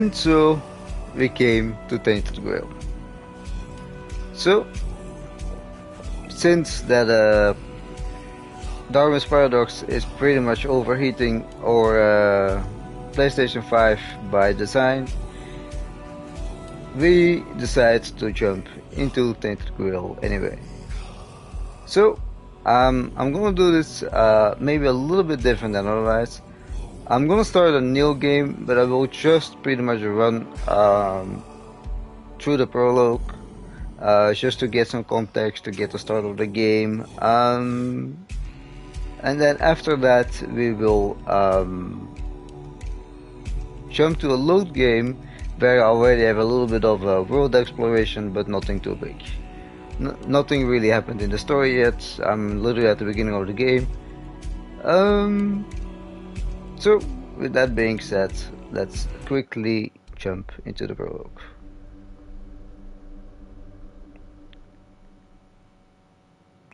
And so we came to Tainted Grail. So, since that Darwin's Paradox is pretty much overheating our PlayStation 5 by design, we decided to jump into Tainted Grail anyway. So, I'm gonna do this maybe a little bit different than otherwise. I'm gonna start a new game, but I will just pretty much run through the prologue, just to get some context, to get the start of the game. And then after that, we will jump to a load game where I already have a little bit of world exploration, but nothing too big. Nothing really happened in the story yet. I'm literally at the beginning of the game. So, with that being said, let's quickly jump into the prologue.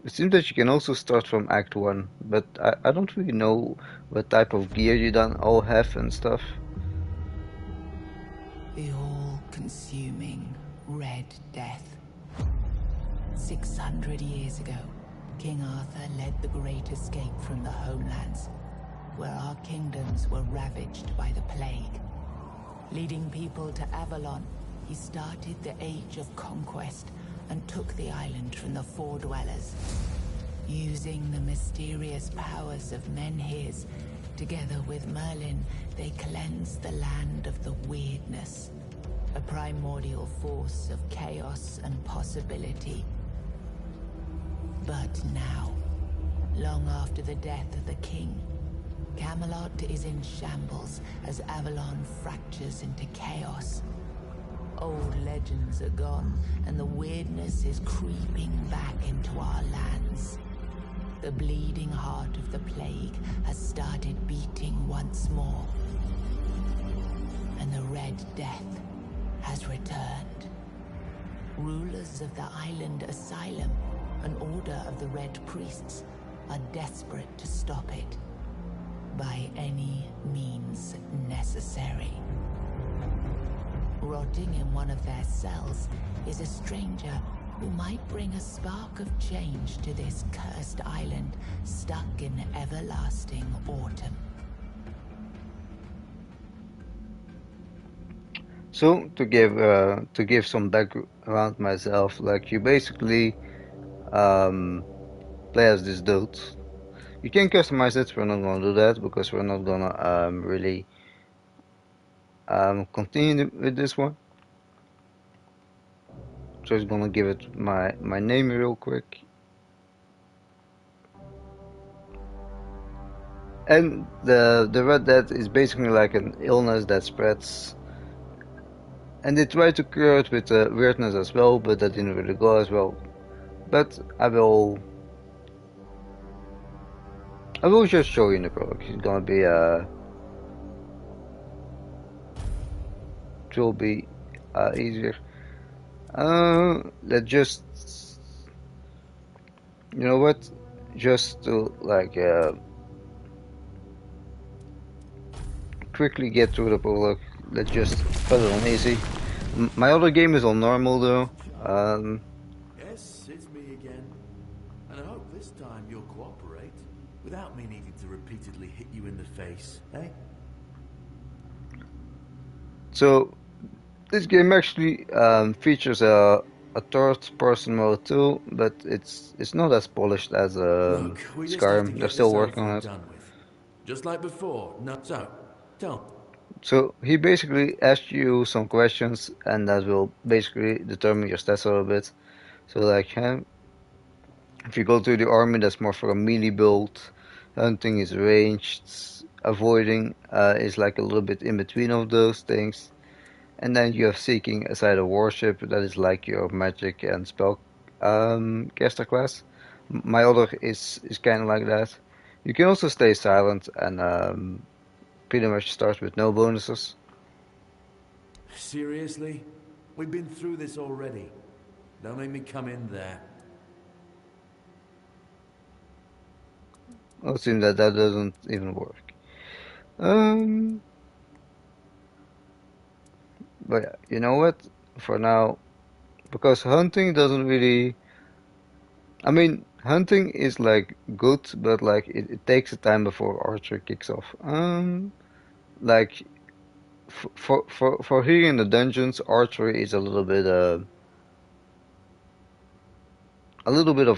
It seems that you can also start from Act 1, but I don't really know what type of gear you don't all have and stuff. The all-consuming Red Death. 600 years ago, King Arthur led the Great Escape from the homelands, where our kingdoms were ravaged by the plague. Leading people to Avalon, he started the Age of Conquest and took the island from the Four Dwellers. Using the mysterious powers of Menhirs, together with Merlin, they cleansed the land of the Weirdness, a primordial force of chaos and possibility. But now, long after the death of the king, Camelot is in shambles as Avalon fractures into chaos. Old legends are gone, and the Weirdness is creeping back into our lands. The bleeding heart of the plague has started beating once more. And the Red Death has returned. Rulers of the island Asylum, an order of the Red Priests, are desperate to stop it. By any means necessary. Rotting in one of their cells is a stranger who might bring a spark of change to this cursed island stuck in everlasting autumn. So to give some background myself, like you basically play as this dude. You can customize it. We're not gonna do that because we're not gonna really continue with this one. Just gonna give it my name real quick. And the Red Death is basically like an illness that spreads. And they tried to cure it with weirdness as well, but that didn't really go as well. But I will just show you in the prologue. It's gonna be it will be easier. Let's just, you know what? Just to like quickly get through the prologue. Let's just put it on easy. My other game is on normal though. Yes, it's me again. And I hope this time you'll cooperate, without me needing to repeatedly hit you in the face, eh? So, this game actually features a third-person mode too, but it's not as polished as Look, we just have to Skyrim. They're get still this working over on and it. done with. Just like before. No, so, tell me. So he basically asks you some questions, and that will basically determine your stats a little bit. So like, if you go to the army, that's more for a melee build. Hunting is ranged. Avoiding is like a little bit in between of those things. And then you have Seeking aside a warship, that is like your magic and spell caster class. My other is kind of like that. You can also stay silent and pretty much start with no bonuses. Seriously? We've been through this already. Don't make me come in there. Well, it seems that doesn't even work. Um, But yeah, you know what? For now, because hunting doesn't really. I mean, hunting is like good, but like it takes a time before archery kicks off. Like for here in the dungeons, archery is a little bit of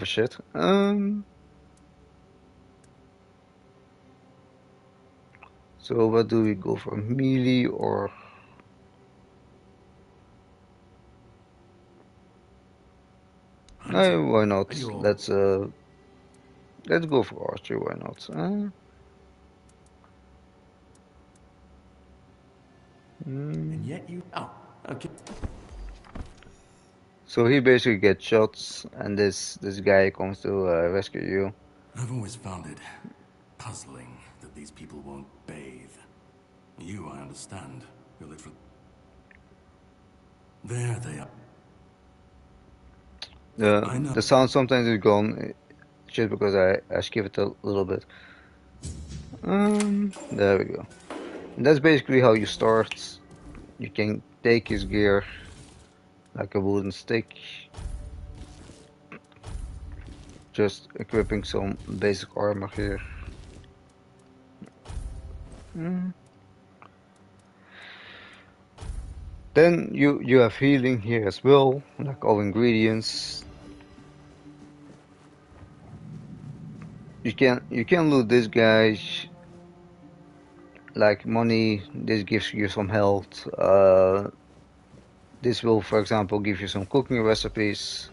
a shit. So what do we go for, melee or? Hunting. Why not? Are you all... Let's go for archery. Why not? And Mm. yet you... Oh, okay. So he basically gets shots, and this guy comes to rescue you. I've always found it puzzling that these people won't bathe. You, I understand. You're literally... There they are. I know. The sound sometimes is gone, just because I skip it a little bit. There we go. And that's basically how you start. You can take his gear like a wooden stick, just equipping some basic armor here. Then you have healing here as well, like all ingredients. You can loot this guy, like money. This gives you some health. This will, for example, give you some cooking recipes.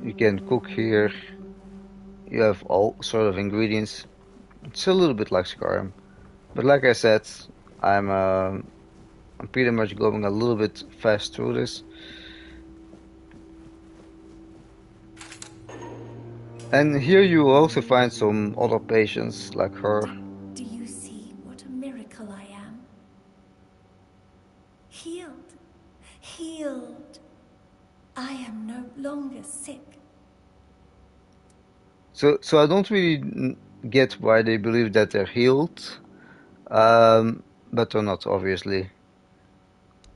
You can cook here. You have all sort of ingredients. It's a little bit like Skyrim, but like I said, I'm pretty much going a little bit fast through this. And here you will also find some other patients like her. Do you see what a miracle I am? Healed. Healed. I am no longer sick. So I don't really get why they believe that they're healed, but they're not, obviously.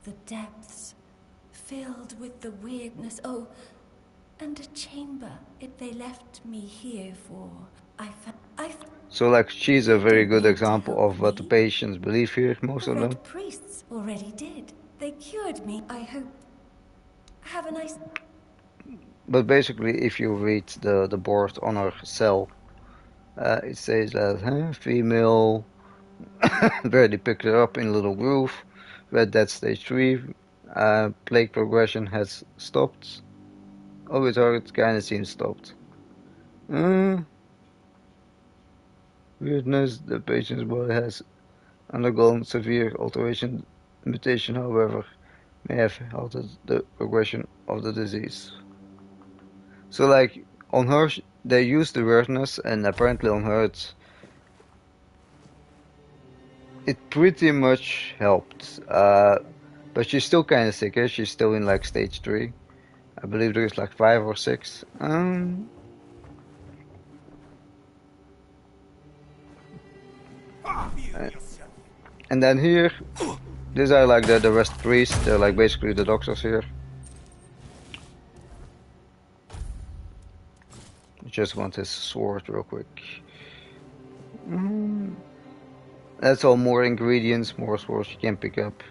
The depths, filled with the weirdness. Oh, and a chamber. If they left me here for, So like she's a very don't good need to example help of what the me. patients believe here, most The of them. Red Priests already did. They cured me. I hope. Have a nice. But basically, if you read the board on her cell, it says that female, where they picked her up in a little groove, Red Dead Stage 3, plague progression has stopped. Oh, it kinda seems stopped. Weirdness, the patient's body has undergone severe alteration. Mutation, however, may have halted the progression of the disease. So, like, on her, they used the weirdness, and apparently on her, it pretty much helped. But she's still kind of sick. She's still in like stage 3. I believe there is like 5 or 6. And then here, these are like the rest priests. They're like basically the doctors here. I just want his sword real quick. That's all more ingredients, more swords you can pick up.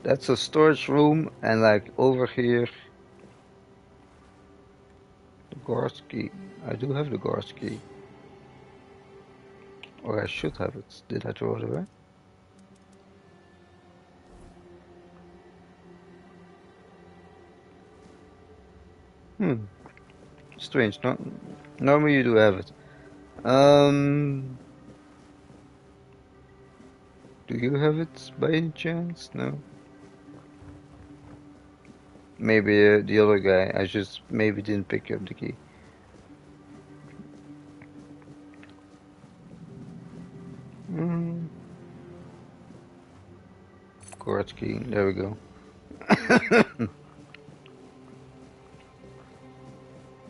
That's a storage room, and like over here, the guard's key. I do have the guard's key. Or I should have it. Did I throw it away? Strange. No, normally you do have it. Do you have it by any chance? No. Maybe the other guy. I just maybe didn't pick up the key. Guard key. There we go.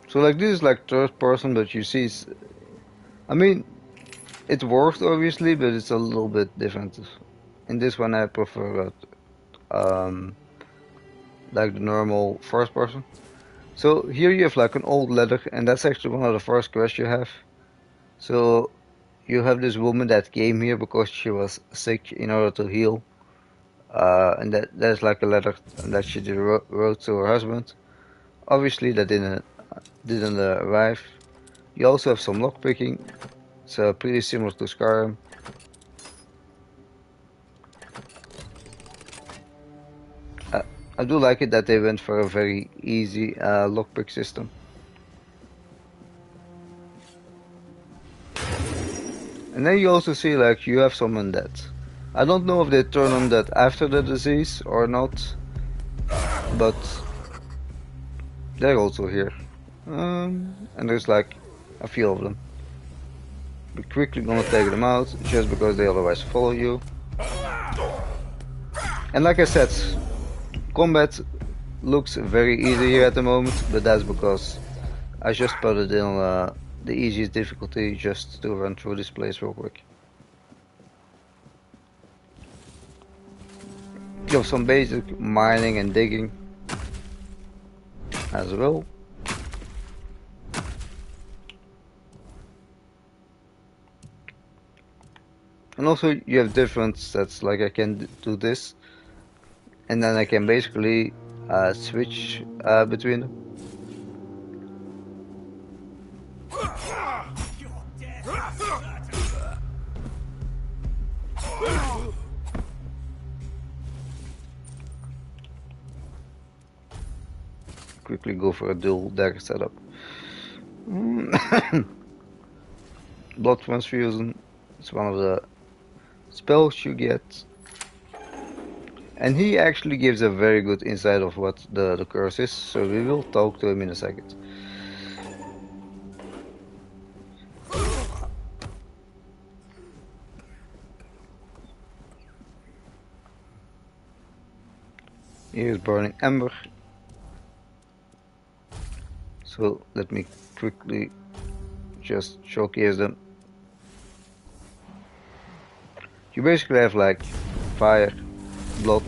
So like this is like third person, but you see, I mean, it worked obviously, but it's a little bit different. in this one I prefer like the normal first person. So here you have like an old letter, and that's actually one of the first quests you have. So you have this woman that came here because she was sick in order to heal, and there's like a letter that she wrote to her husband. Obviously, that didn't arrive. You also have some lockpicking. It's pretty similar to Skyrim. Uh, I do like it that they went for a very easy lockpick system. And then you also see like you have some undead. I don't know if they turn undead after the disease or not, but they're also here. And there's like a few of them. We're quickly gonna take them out just because they otherwise follow you. And like I said, combat looks very easy here at the moment, but that's because I just put it in the easiest difficulty just to run through this place real quick. You have some basic mining and digging as well. And also you have different stats, like I can do this, and then I can basically switch between them. Quickly go for a dual dagger setup. Blood transfusion, it's one of the spells you get. And he actually gives a very good insight of what the curse is, so we will talk to him in a second. Here's burning ember. So let me quickly just showcase them. You basically have like fire, blood.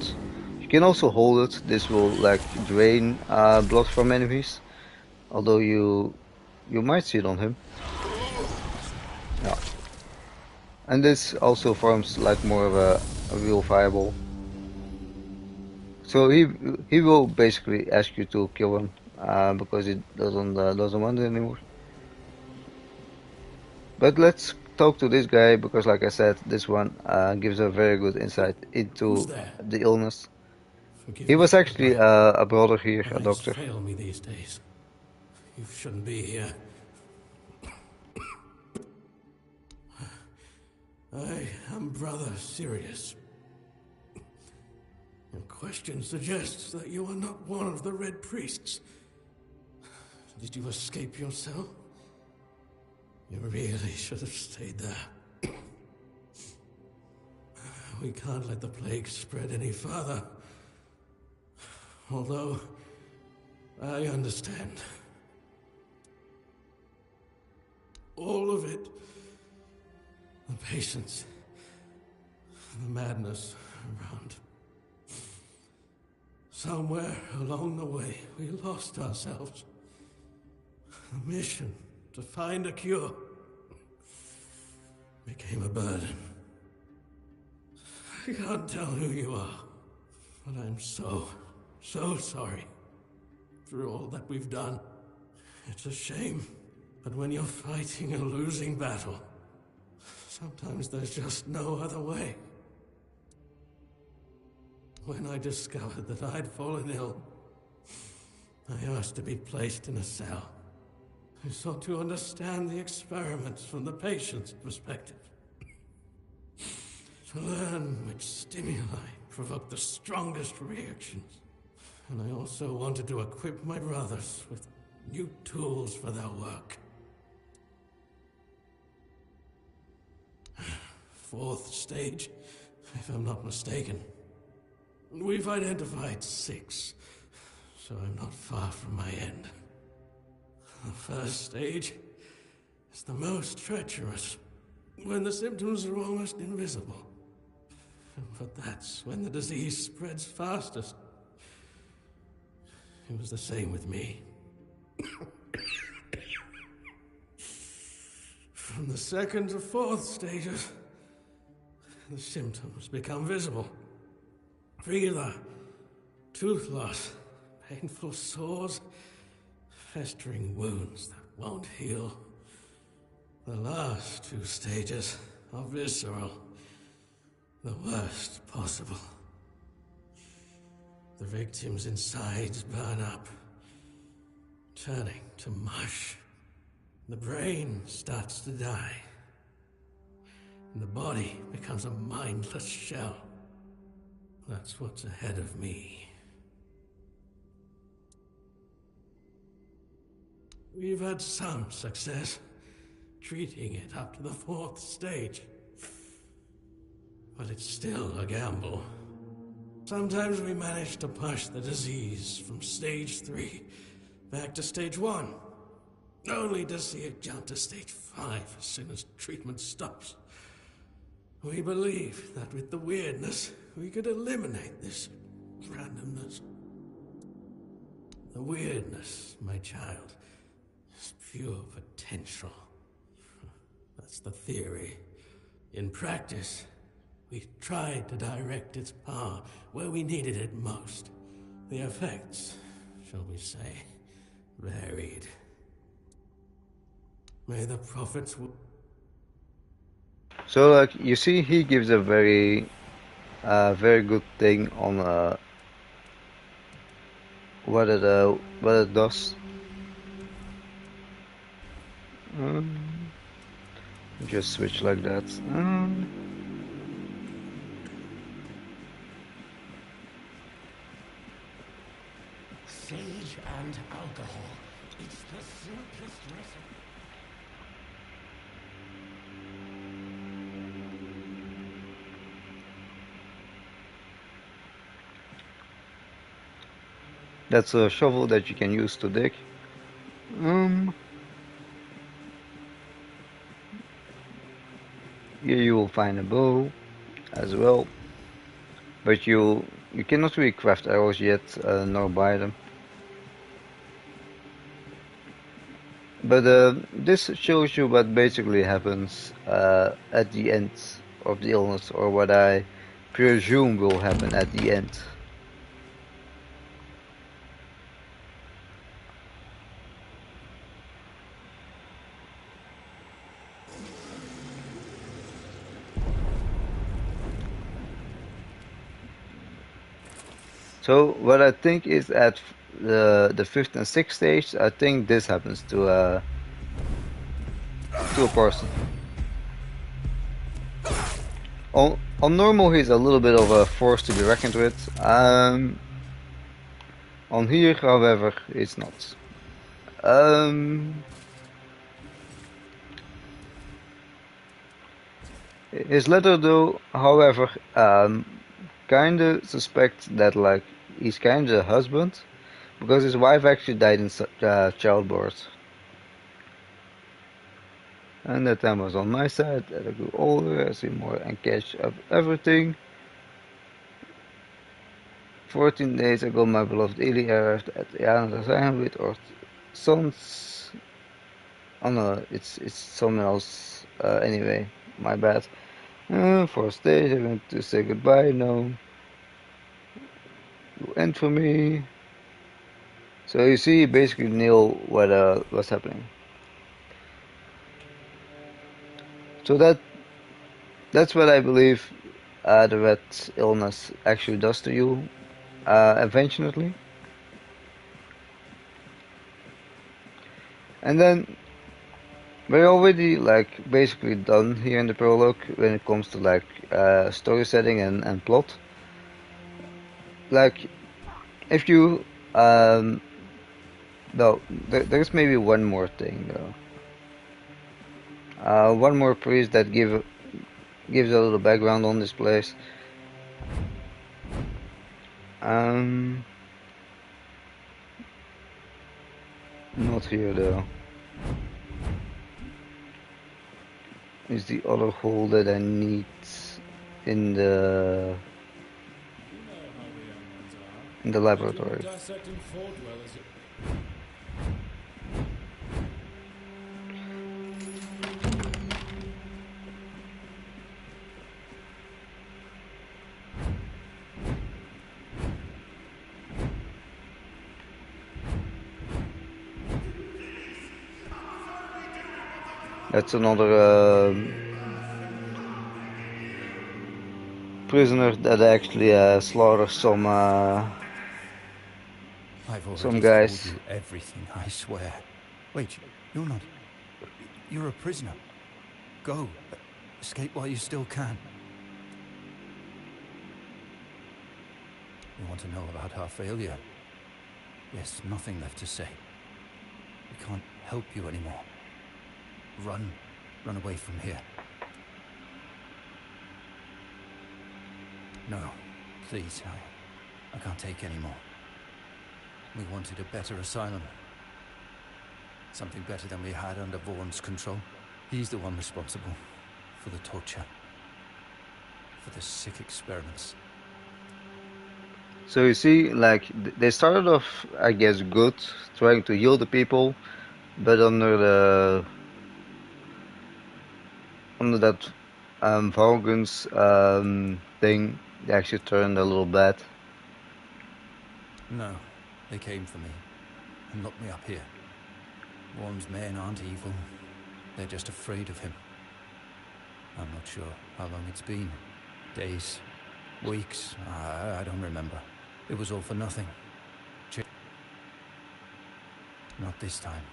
You can also hold it. This will like drain blood from enemies. Although you might see it on him. Yeah. And this also forms like more of a real fireball. So he will basically ask you to kill him because he doesn't want it anymore. But let's talk to this guy because, like I said, this one gives a very good insight into the illness. He was actually a brother here, a doctor. Fail me these days. You shouldn't be here. I am Brother Sirius. Your question suggests that you are not one of the Red Priests. Did you escape yourself? You really should have stayed there. We can't let the plague spread any further. Although, I understand. All of it. The patience. The madness around. Somewhere along the way, we lost ourselves. The mission to find a cure became a burden. I can't tell who you are, but I'm so sorry for all that we've done. It's a shame, but when you're fighting a losing battle, sometimes there's just no other way. When I discovered that I'd fallen ill, I asked to be placed in a cell. I sought to understand the experiments from the patient's perspective. To learn which stimuli provoke the strongest reactions. And I also wanted to equip my brothers with new tools for their work. Fourth stage, if I'm not mistaken. We've identified 6, so I'm not far from my end. The first stage is the most treacherous, when the symptoms are almost invisible. But that's when the disease spreads fastest. It was the same with me. From the second to fourth stages, the symptoms become visible. Fever, tooth loss, painful sores, festering wounds that won't heal. The last two stages are visceral, the worst possible. The victim's insides burn up, turning to mush. The brain starts to die, and the body becomes a mindless shell. That's what's ahead of me. We've had some success treating it up to the fourth stage, but it's still a gamble. Sometimes we manage to push the disease from stage 3 back to stage 1, only to see it jump to stage 5 as soon as treatment stops. We believe that with the weirdness, we could eliminate this randomness. The weirdness, my child, is pure potential. That's the theory. In practice, we tried to direct its power where we needed it most. The effects, shall we say, varied. May the prophets... So, like, you see, he gives a very good thing on what it does. Just switch like that. Sage and alcohol. It's the simplest recipe. That's a shovel that you can use to dig. Here you will find a bow as well, but you cannot really craft arrows yet, nor buy them. But this shows you what basically happens at the end of the illness, or what I presume will happen at the end. So what I think is at the 5th and 6th stage, I think this happens to a person. On normal, he's a little bit of a force to be reckoned with. On here, however, it's not. His letter, though, however, kinda suspect that, like, he's kinda a husband, because his wife actually died in childbirth. And that time was on my side. As I grew older, I see more and catch up everything. 14 days ago, my beloved Eli arrived at Jan with our sons. Oh no, it's someone else. Anyway, my bad. For a stage, I'm going to say goodbye. No, you end for me. So you see, basically nail what's happening. So that's what I believe the red illness actually does to you eventually. And then we're already like basically done here in the prologue when it comes to like story setting and plot. Like if you no, there's maybe one more thing though. One more priest that gives a little background on this place. Not here though. Is the other hole that I need in the laboratory. Dissecting floor dwellers. That's another prisoner that actually slaughtered some I've some already guys. told you everything, I swear. Wait, you're not. You're a prisoner. Go. Escape while you still can. You want to know about our failure? Yes, nothing left to say. We can't help you anymore. Run. Run away from here. No, please, I can't take any more. We wanted a better asylum. Something better than we had under Vaughn's control. He's the one responsible for the torture, for the sick experiments. So you see, like, they started off, I guess, good, trying to heal the people, but under that Vaughn's thing, they actually turned a little bad. No, they came for me and locked me up here. Vaughn's men aren't evil. They're just afraid of him. I'm not sure how long it's been. Days, weeks, I don't remember. It was all for nothing. Not this time.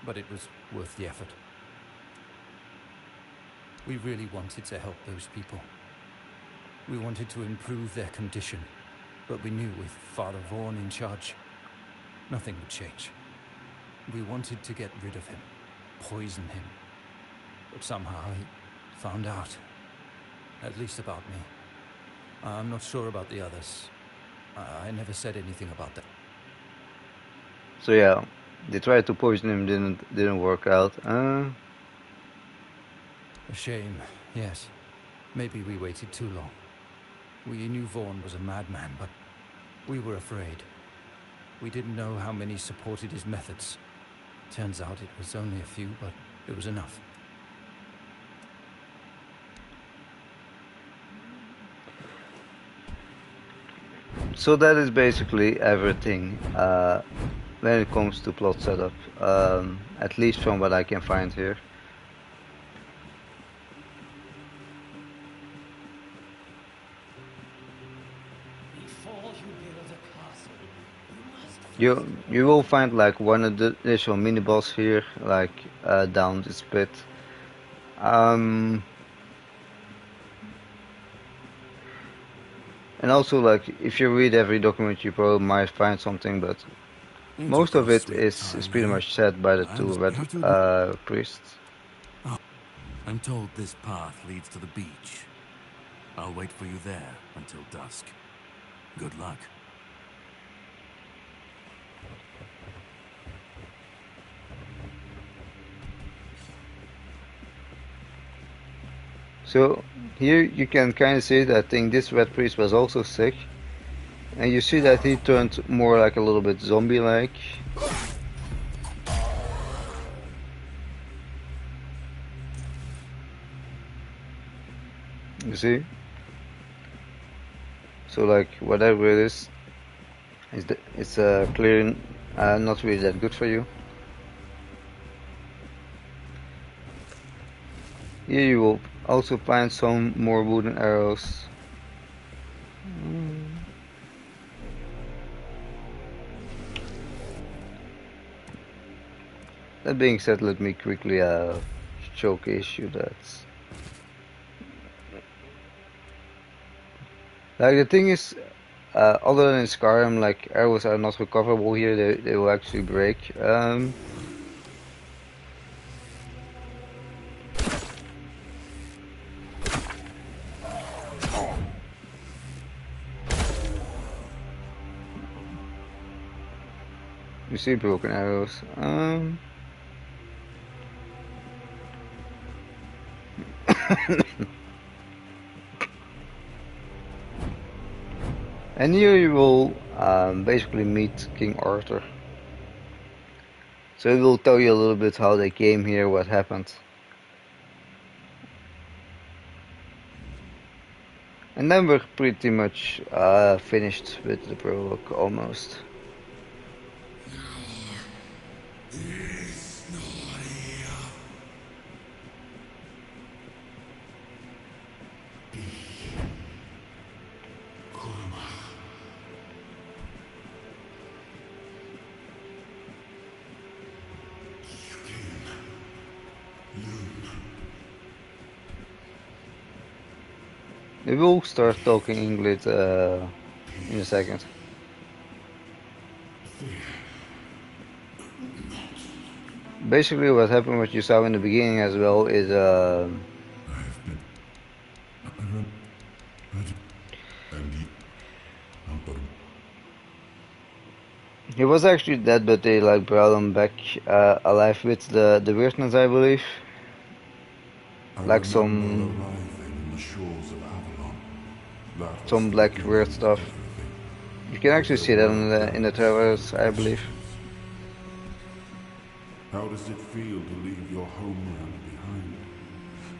But it was worth the effort. We really wanted to help those people. We wanted to improve their condition. But we knew with Father Vaughn in charge, nothing would change. We wanted to get rid of him, poison him. But somehow he found out. At least about me. I'm not sure about the others. I never said anything about that. So yeah, they tried to poison him, didn't work out. A shame, yes. Maybe we waited too long. We knew Vaughn was a madman, but we were afraid. We didn't know how many supported his methods. Turns out it was only a few, but it was enough. So that is basically everything when it comes to plot setup, at least from what I can find here. You will find like one additional mini boss here, like down this pit. And also, like, if you read every document, you probably might find something, but most of it is pretty much said by the two red priests. I'm told this path leads to the beach. I'll wait for you there until dusk. Good luck. So here you can kind of see that I think this red priest was also sick, and you see that he turned more like a little bit zombie-like. You see? So like whatever it is, it's clearly not really that good for you. Here you will also find some more wooden arrows. That being said, let me quickly showcase you that. Like the thing is, other than in Skyrim, like arrows are not recoverable here. They will actually break. You see broken arrows. And here you will basically meet King Arthur. So it will tell you a little bit how they came here, what happened. And then we're pretty much finished with the prologue, almost. We will start talking English in a second. Basically what happened, what you saw in the beginning as well, is he was actually dead, but they like brought him back alive with the weirdness, I believe. Like some black weird stuff. You can actually see that in the trailers, I believe. How does it feel to leave your homeland behind?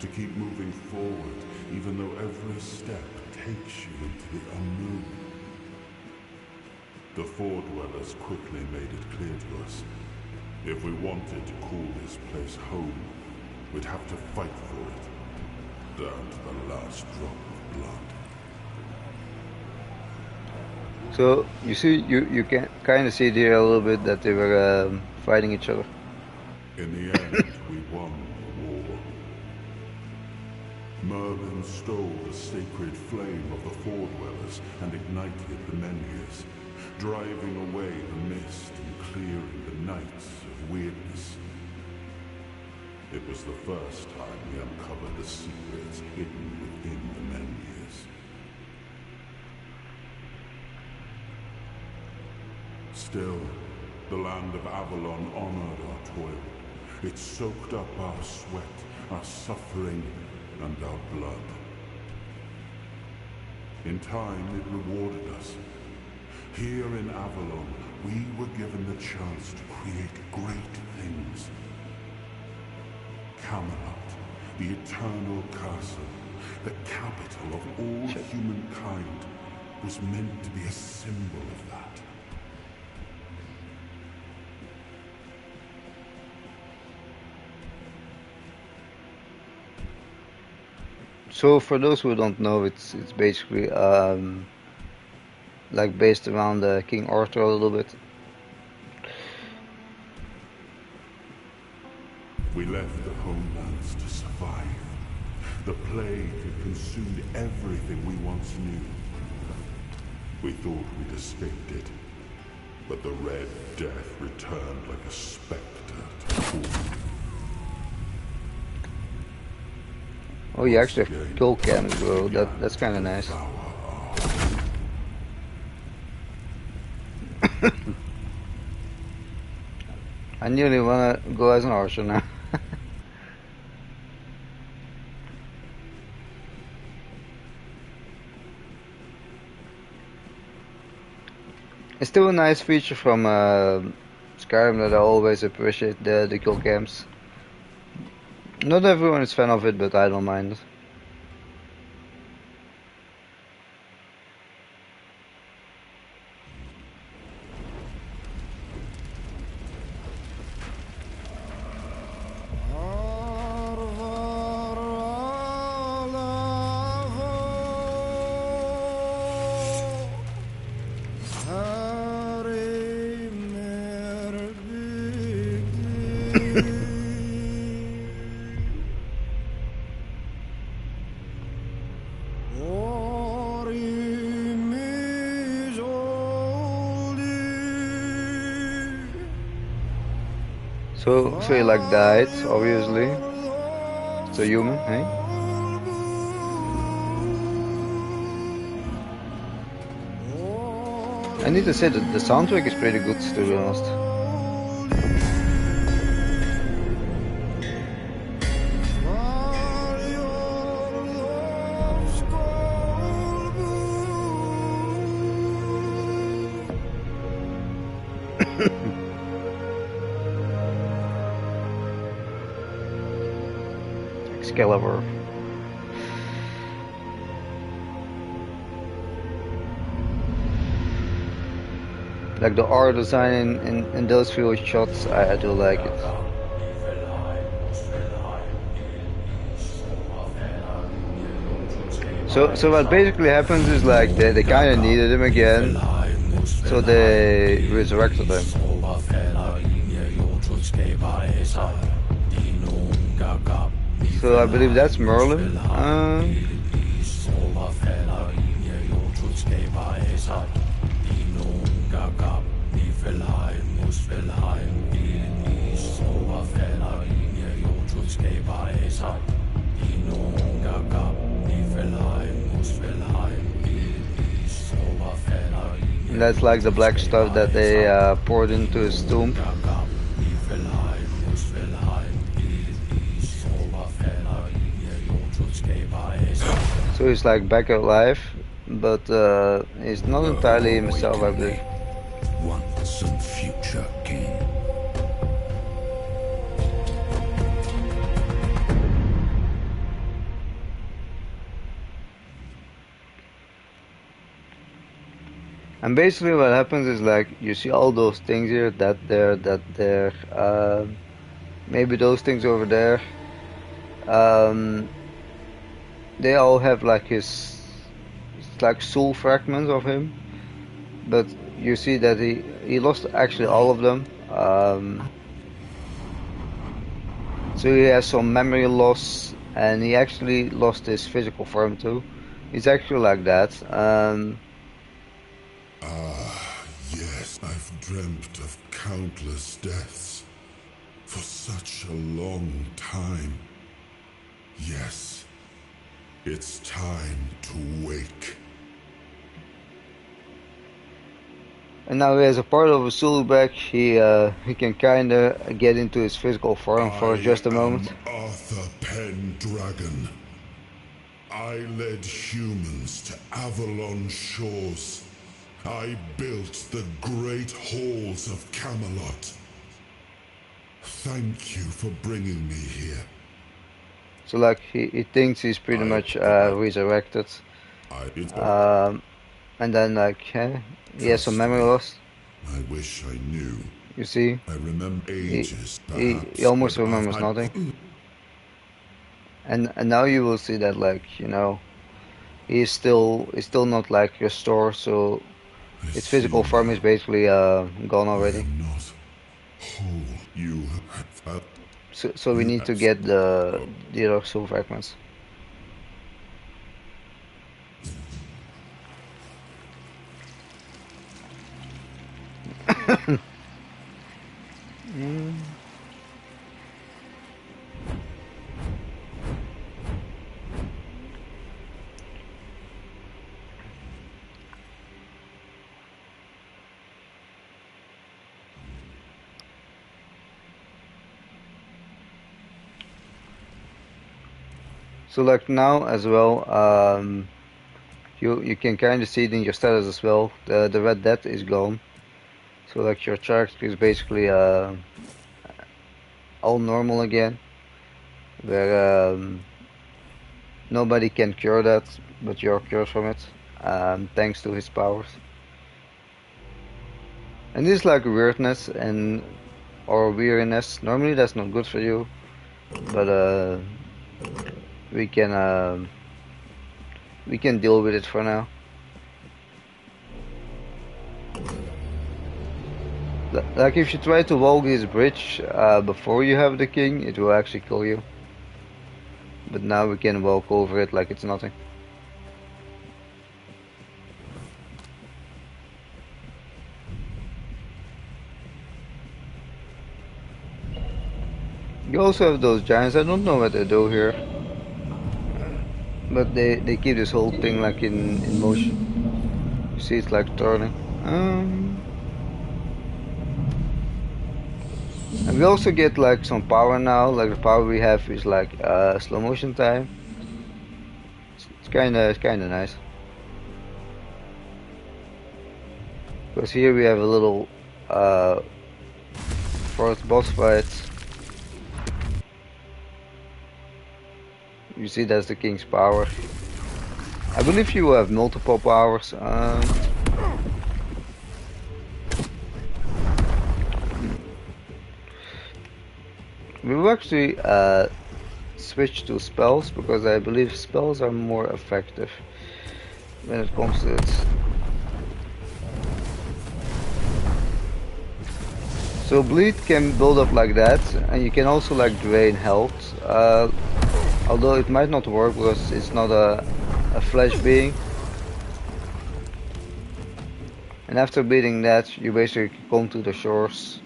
To keep moving forward, even though every step takes you into the unknown? The Four Dwellers quickly made it clear to us. If we wanted to call this place home, we'd have to fight for it, down to the last drop of blood. So you see, you can kind of see there a little bit that they were fighting each other. In the end, we won the war. Merlin stole the sacred flame of the Four Dwellers and ignited the Menhirs, driving away the mist and clearing the nights of weirdness. It was the first time we uncovered the secrets hidden within the Menhirs. Still, the land of Avalon honored our toil. It soaked up our sweat, our suffering, and our blood. In time, it rewarded us. Here in Avalon, we were given the chance to create great things. Camelot, the eternal castle, the capital of all humankind, was meant to be a symbol of that. So for those who don't know, it's basically like based around King Arthur a little bit. We left the homelands to survive. The plague had consumed everything we once knew. We thought we'd escaped it, but the Red Death returned like a spectre to haunt. Oh, you actually have kill cams, bro. That's kind of nice. I nearly wanna go as an archer now. It's still a nice feature from Skyrim that I always appreciate, the kill cams. Not everyone is fan of it, but I don't mind. So you like died, obviously. It's a human, hey? I need to say that the soundtrack is pretty good, to be honest. Excalibur. Like the art design in those few shots, I do like it. So what basically happens is like they kind of needed him again, so they resurrected him. So I believe that's Merlin. And that's like the black stuff that they poured into his tomb. So he's like back alive, but he's not entirely himself, I believe. Once and future king. And basically what happens is like you see all those things here, that there, maybe those things over there. They all have like his, it's like soul fragments of him, but you see that he lost actually all of them. So he has some memory loss, and he actually lost his physical form too. He's actually like that. Yes, I've dreamt of countless deaths for such a long time. Yes, it's time to wake. And now he has a part of his soul back. He can kinda get into his physical form for just a moment. Arthur Pendragon. I led humans to Avalon shores. I built the great halls of Camelot. Thank you for bringing me here. So like he thinks he's pretty much resurrected. And then like he has some memory loss. I wish I knew. You see? I remember ages, he almost remembers nothing. And now you will see that like, you know, he's still not like restored, so his physical form is basically gone already. So we need to get the other soul fragments. So like now as well, you can kind of see it in your status as well. The red death is gone. So like your character is basically all normal again, where nobody can cure that, but you're cured from it, thanks to his powers. And this is like weirdness and or weariness. Normally that's not good for you, but we can deal with it for now. Like if you try to walk this bridge before you have the king, it will actually kill you. But now we can walk over it like it's nothing. You also have those giants. I don't know what they do here, but they keep this whole thing like in motion. You see, it's like turning. And we also get like some power now. Like the power we have is like slow motion time. It's kinda nice. Because here we have a little first boss fight. You see that's the king's power. I believe you have multiple powers. We will actually switch to spells because I believe spells are more effective when it comes to it. So bleed can build up like that, and you can also like drain health. Although it might not work because it's not a flesh being. And after beating that, you basically come to the shores.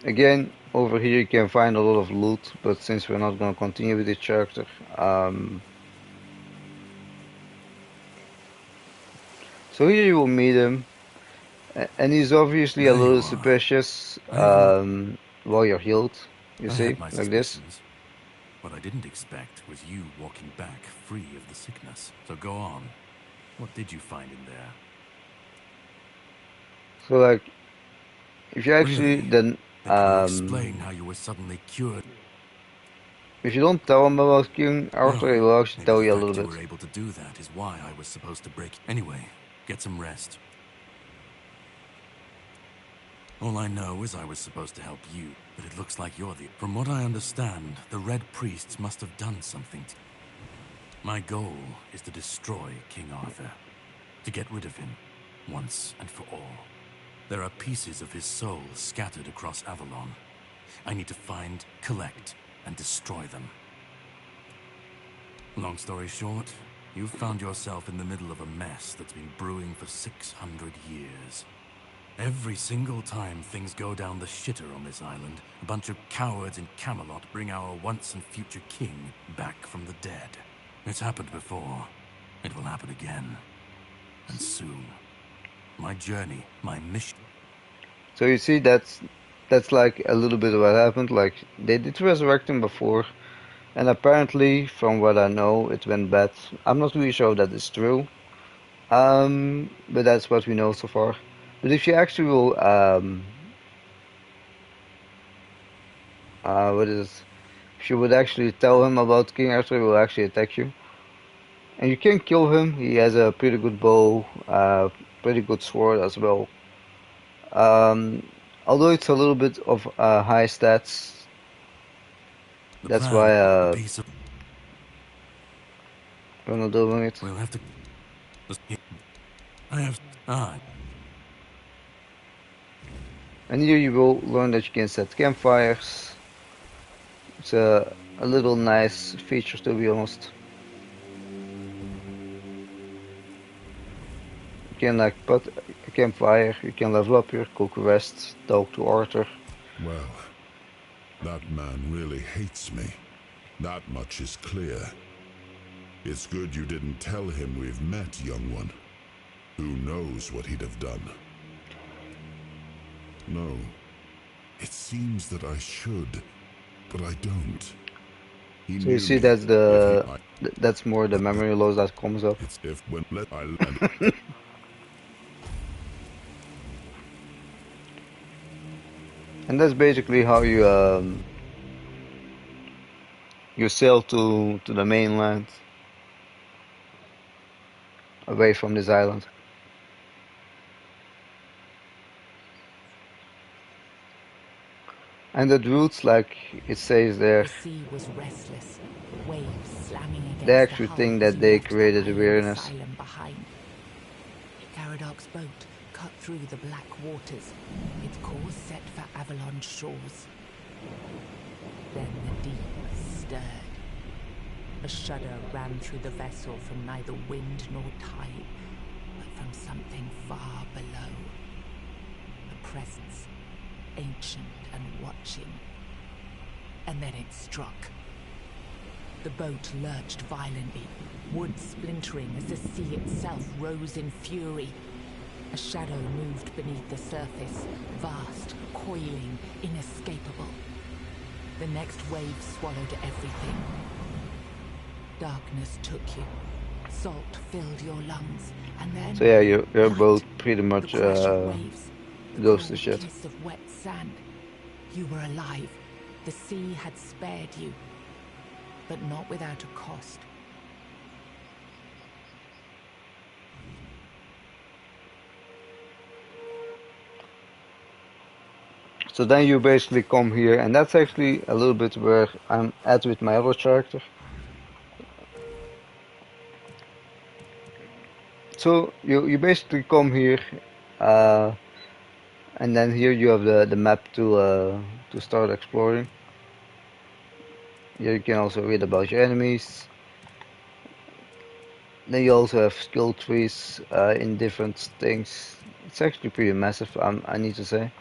Again, over here you can find a lot of loot, but since we're not going to continue with this character, so here you will meet him, and he's obviously a little suspicious while you're healed, you see, like this. What I didn't expect was you walking back free of the sickness. So go on. What did you find in there? So like, if you actually then explain how you were suddenly cured. If you don't tell him about King Arthur, he will actually tell you a little bit. You were able to do that is why I was supposed to break. Anyway, get some rest. All I know is I was supposed to help you, but it looks like you're the... From what I understand, the Red Priests must have done something. My goal is to destroy King Arthur, to get rid of him, once and for all. There are pieces of his soul scattered across Avalon. I need to find, collect, and destroy them. Long story short, you've found yourself in the middle of a mess that's been brewing for 600 years. Every single time things go down the shitter on this island, a bunch of cowards in Camelot bring our once and future king back from the dead. It's happened before. It will happen again. And soon. My journey, my mission. So you see, that's like a little bit of what happened. Like, they did resurrect him before, and apparently, from what I know, it went bad. I'm not really sure if that is true, but that's what we know so far. But if you actually will, what is it? If you would actually tell him about King Arthur, he will actually attack you. And you can kill him. He has a pretty good bow, pretty good sword as well. Although it's a little bit of high stats, that's why we're not doing it. We'll have to. And here you will learn that you can set campfires. It's a little nice feature, to be honest. You can like put a campfire, you can level up here, cook rest, talk to Arthur. Well, that man really hates me. That much is clear. It's good you didn't tell him we've met, young one. Who knows what he'd have done? No. It seems that I should, but I don't. So you see that's that's more the memory loss that comes up. It's if when let I And that's basically how you you sail to the mainland, away from this island. And the druids, like it says there, the sea was restless, waves slamming against they actually think that they created awareness. Garadoc's boat cut through the black waters, its course set for Avalon's shores. Then the deep stirred. A shudder ran through the vessel from neither wind nor tide, but from something far below. A presence, ancient and watching. And then it struck. The boat lurched violently, wood splintering as the sea itself rose in fury. A shadow moved beneath the surface, vast, coiling, inescapable. The next wave swallowed everything. Darkness took you. Salt filled your lungs, and then... So yeah, your light, boat pretty much the crash of waves, the goes to cold shit. kiss of wet sand. You were alive. The sea had spared you, but not without a cost. So then you basically come here, and that's actually a little bit where I'm at with my other character. So you basically come here, and then here you have the map to start exploring. Here you can also read about your enemies. Then you also have skill trees in different things. It's actually pretty massive, I need to say.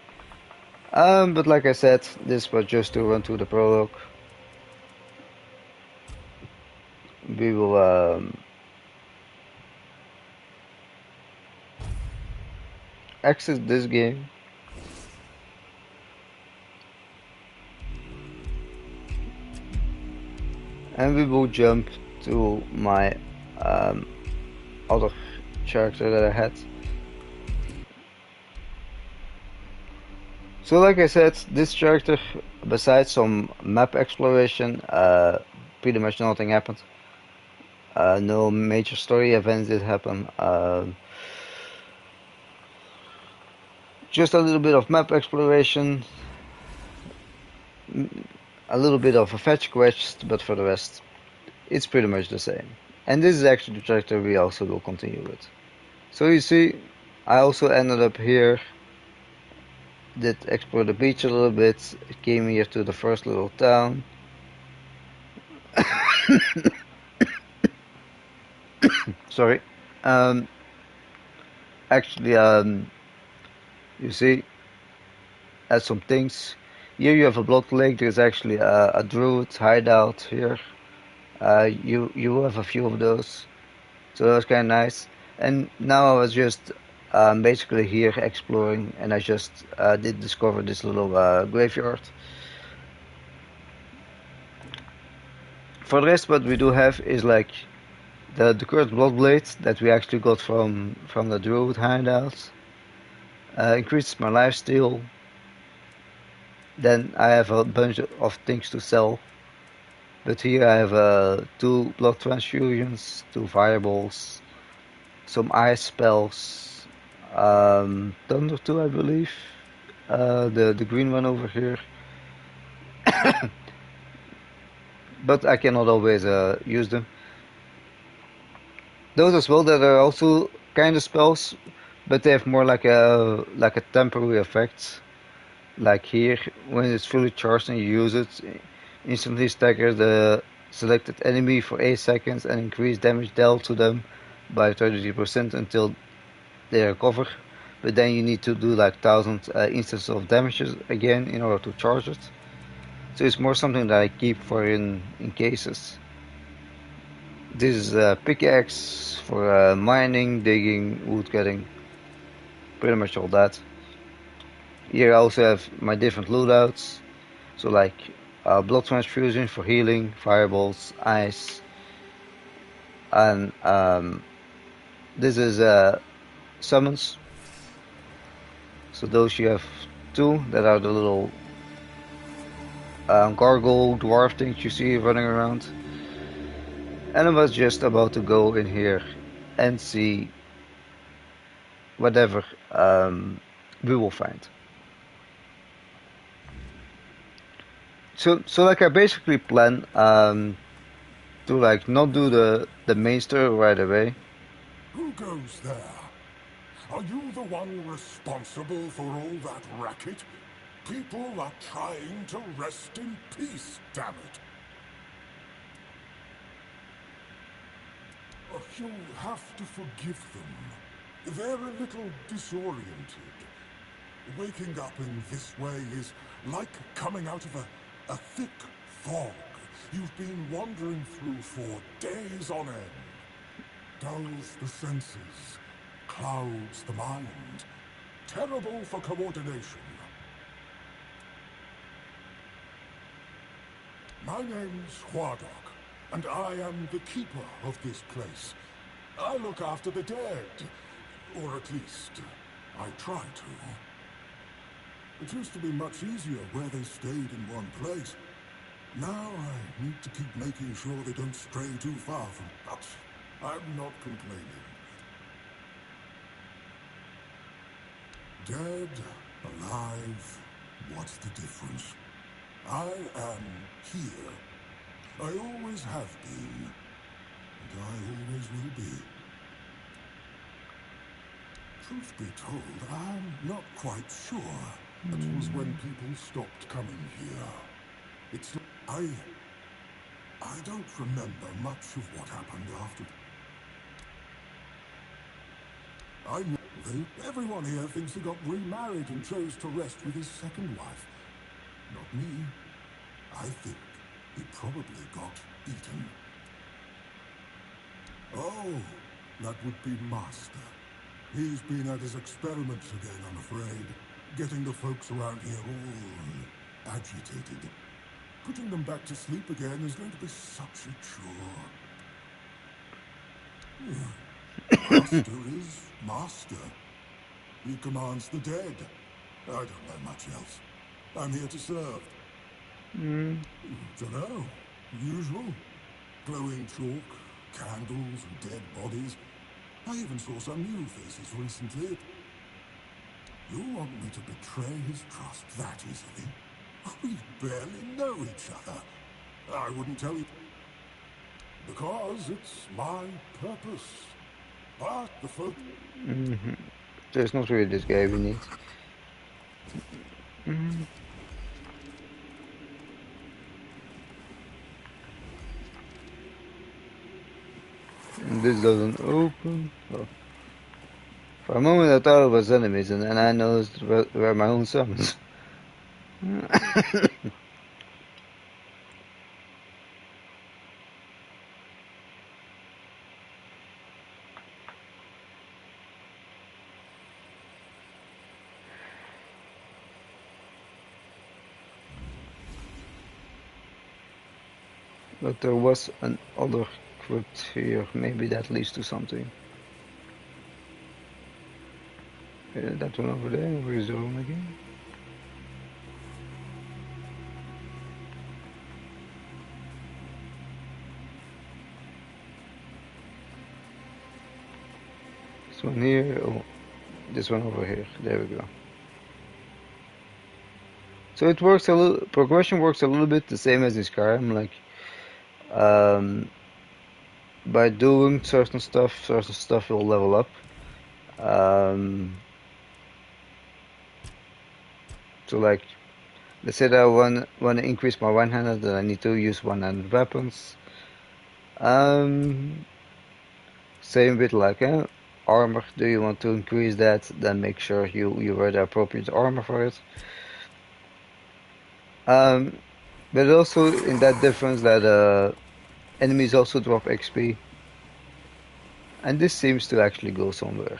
But like I said, this was just to run through the prologue. We will exit this game. And we will jump to my other character that I had. So like I said, this character, besides some map exploration, pretty much nothing happened. No major story events did happen. Just a little bit of map exploration, a little bit of a fetch quest, but for the rest, it's pretty much the same. And this is actually the character we also will continue with. So you see, I also ended up here, did explore the beach a little bit, came here to the first little town. Sorry. Actually, you see, add some things. Here you have a blood lake. There's actually a druid hideout here. You have a few of those, so that was kind of nice. And now I was just basically here exploring, and I just did discover this little graveyard. For the rest, what we do have is like the cursed blood blade that we actually got from the druid hideout. Increases my lifesteal. Then I have a bunch of things to sell. But here I have 2 blood transfusions, 2 fireballs, some ice spells, Thunder 2 I believe, the green one over here. But I cannot always use them. Those as well that are also kind of spells, but they have more like a temporary effect. Like here, when it's fully charged and you use it, instantly stagger the selected enemy for 8 seconds and increase damage dealt to them by 33% until they recover. But then you need to do like 1000 instances of damages again in order to charge it. So it's more something that I keep for in cases. This is a pickaxe for mining, digging, wood cutting, pretty much all that. Here I also have my different loadouts, so like blood transfusion for healing, fireballs, ice, and this is summons. So those you have 2 that are the little gargoyle dwarf things you see running around. And I was just about to go in here and see whatever we will find. So like I basically plan to like not do the main story right away. Who goes there? Are you the one responsible for all that racket? People are trying to rest in peace, damn it. You'll have to forgive them. They're a little disoriented. Waking up in this way is like coming out of a thick fog you've been wandering through for days on end. Dulls the senses, clouds the mind. Terrible for coordination. My name's Huardok, and I am the keeper of this place. I look after the dead, or at least, I try to. It used to be much easier where they stayed in one place. Now I need to keep making sure they don't stray too far from... But I'm not complaining. Dead, alive, what's the difference? I am here. I always have been. And I always will be. Truth be told, I'm not quite sure. That was when people stopped coming here. It's... I don't remember much of what happened after. I know everyone here thinks he got remarried and chose to rest with his second wife. Not me. I think he probably got eaten. Oh, that would be Master. He's been at his experiments again, I'm afraid. Getting the folks around here all agitated. Putting them back to sleep again is going to be such a chore. Master is Master. He commands the dead. I don't know much else. I'm here to serve. Dunno. Usual. Glowing chalk, candles and dead bodies. I even saw some new faces recently. You want me to betray his trust that easily? We barely know each other. I wouldn't tell you. Because it's my purpose. But the folk... So it's not really this guy we need. And this doesn't open. Oh. For a moment I thought it was enemies, and then I noticed were my own summons. But there was another crypt here. Maybe that leads to something. That one over there. Where is the room again? This one here. Oh, this one over here. There we go. So it works a little. Progression works a little bit the same as in Skyrim. Like, by doing certain stuff will level up. So like, let's say that I want to increase my one-handed, then I need to use one-handed weapons. Same with like armor. Do you want to increase that? Then make sure you wear the appropriate armor for it. But also in that difference that enemies also drop XP, and this seems to actually go somewhere.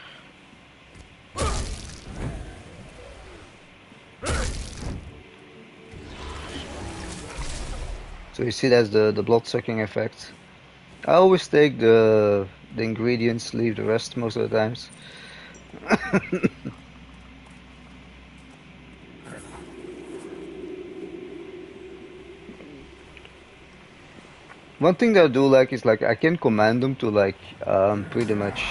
So you see that's the blood-sucking effect. I always take the ingredients, leave the rest most of the times. One thing that I do like is like I can command them to like pretty much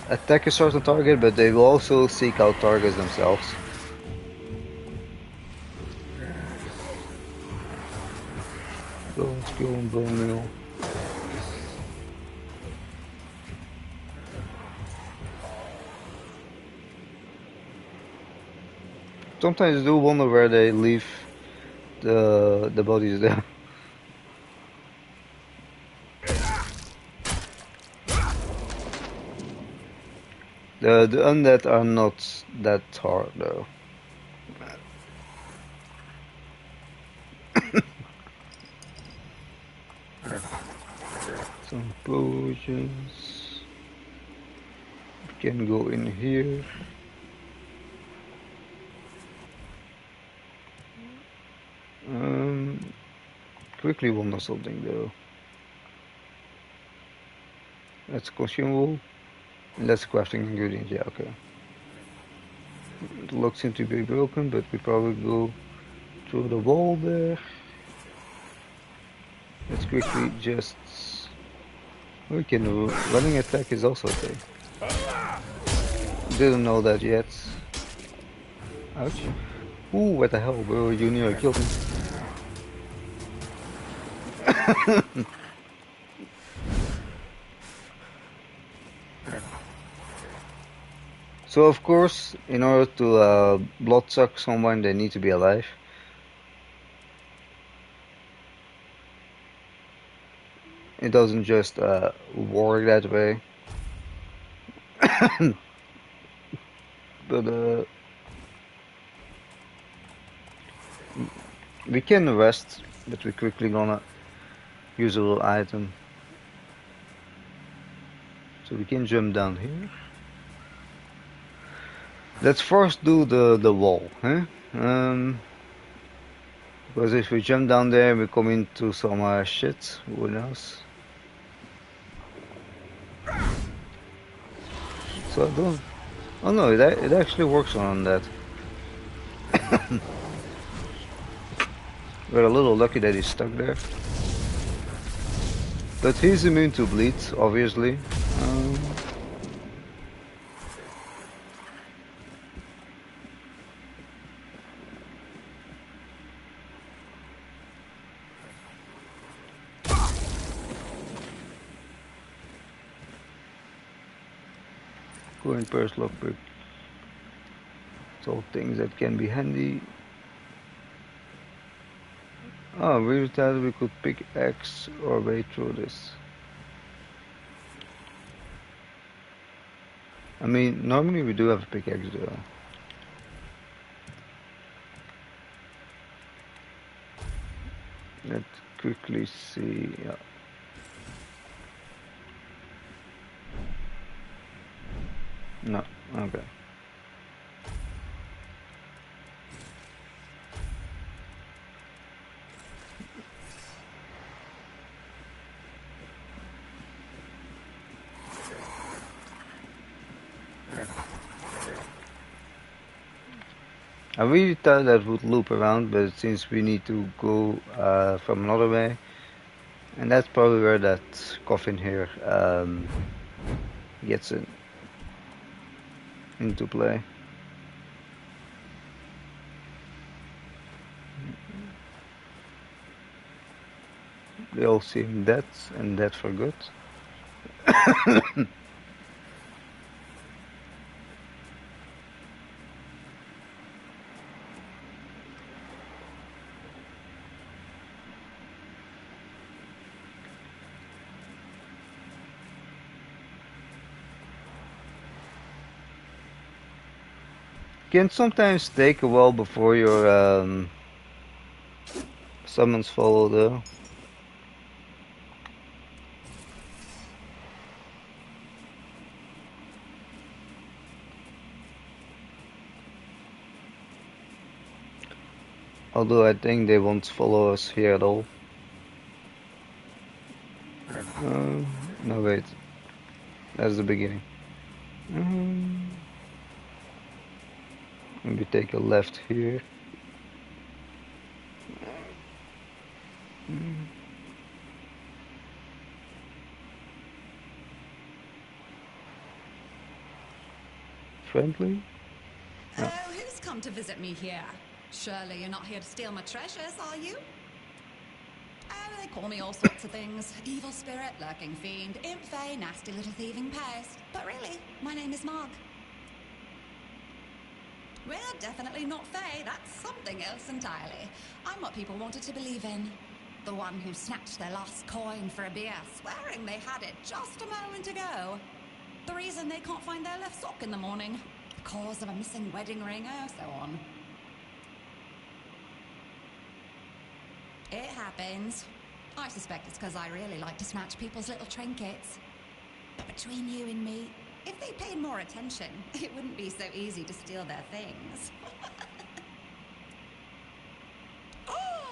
attack a certain target, but they will also seek out targets themselves. Let's go and bone meal. Sometimes I do wonder where they leave the bodies there. The undead are not that hard though. Some potions. can go in here. Quickly wonder something though. That's consumable. And that's crafting ingredient, yeah, okay. The lock seems to be broken, but we probably go through the wall there. Let's quickly just... We can do... Running attack is also okay. Didn't know that yet. Ouch. Ooh, what the hell, bro, you nearly killed me. So of course, in order to bloodsuck someone, they need to be alive. It doesn't just work that way. But we can rest, but we're quickly gonna use a little item. So we can jump down here. Let's first do the wall, huh? Because if we jump down there, we come into some shit. Who knows? So I don't. Oh no, it actually works on that. We're a little lucky that he's stuck there. But he's immune to bleed, obviously. Coin purse, lockpick. It's all things that can be handy. Oh, we decided we could pickaxe our way through this. I mean, normally we do have a pickaxe though. Let's quickly see. Yeah. No, okay. I really thought that would loop around, but it seems we need to go from another way. And that's probably where that coffin here gets into play. They all seem dead, and dead for good. Can sometimes take a while before your summons follow though. Although I think they won't follow us here at all. No wait, that's the beginning. Maybe take a left here. Friendly? Oh, who's come to visit me here? Surely you're not here to steal my treasures, are you? Oh, they call me all sorts of things. Evil spirit, lurking fiend, imp fae, nasty little thieving pest. But really, my name is Marg. We're definitely not fae, that's something else entirely. I'm what people wanted to believe in. The one who snatched their last coin for a beer, swearing they had it just a moment ago. The reason they can't find their left sock in the morning. The cause of a missing wedding ring, oh, so on. It happens. I suspect it's because I really like to snatch people's little trinkets. But between you and me, If they paid more attention, it wouldn't be so easy to steal their things. Oh,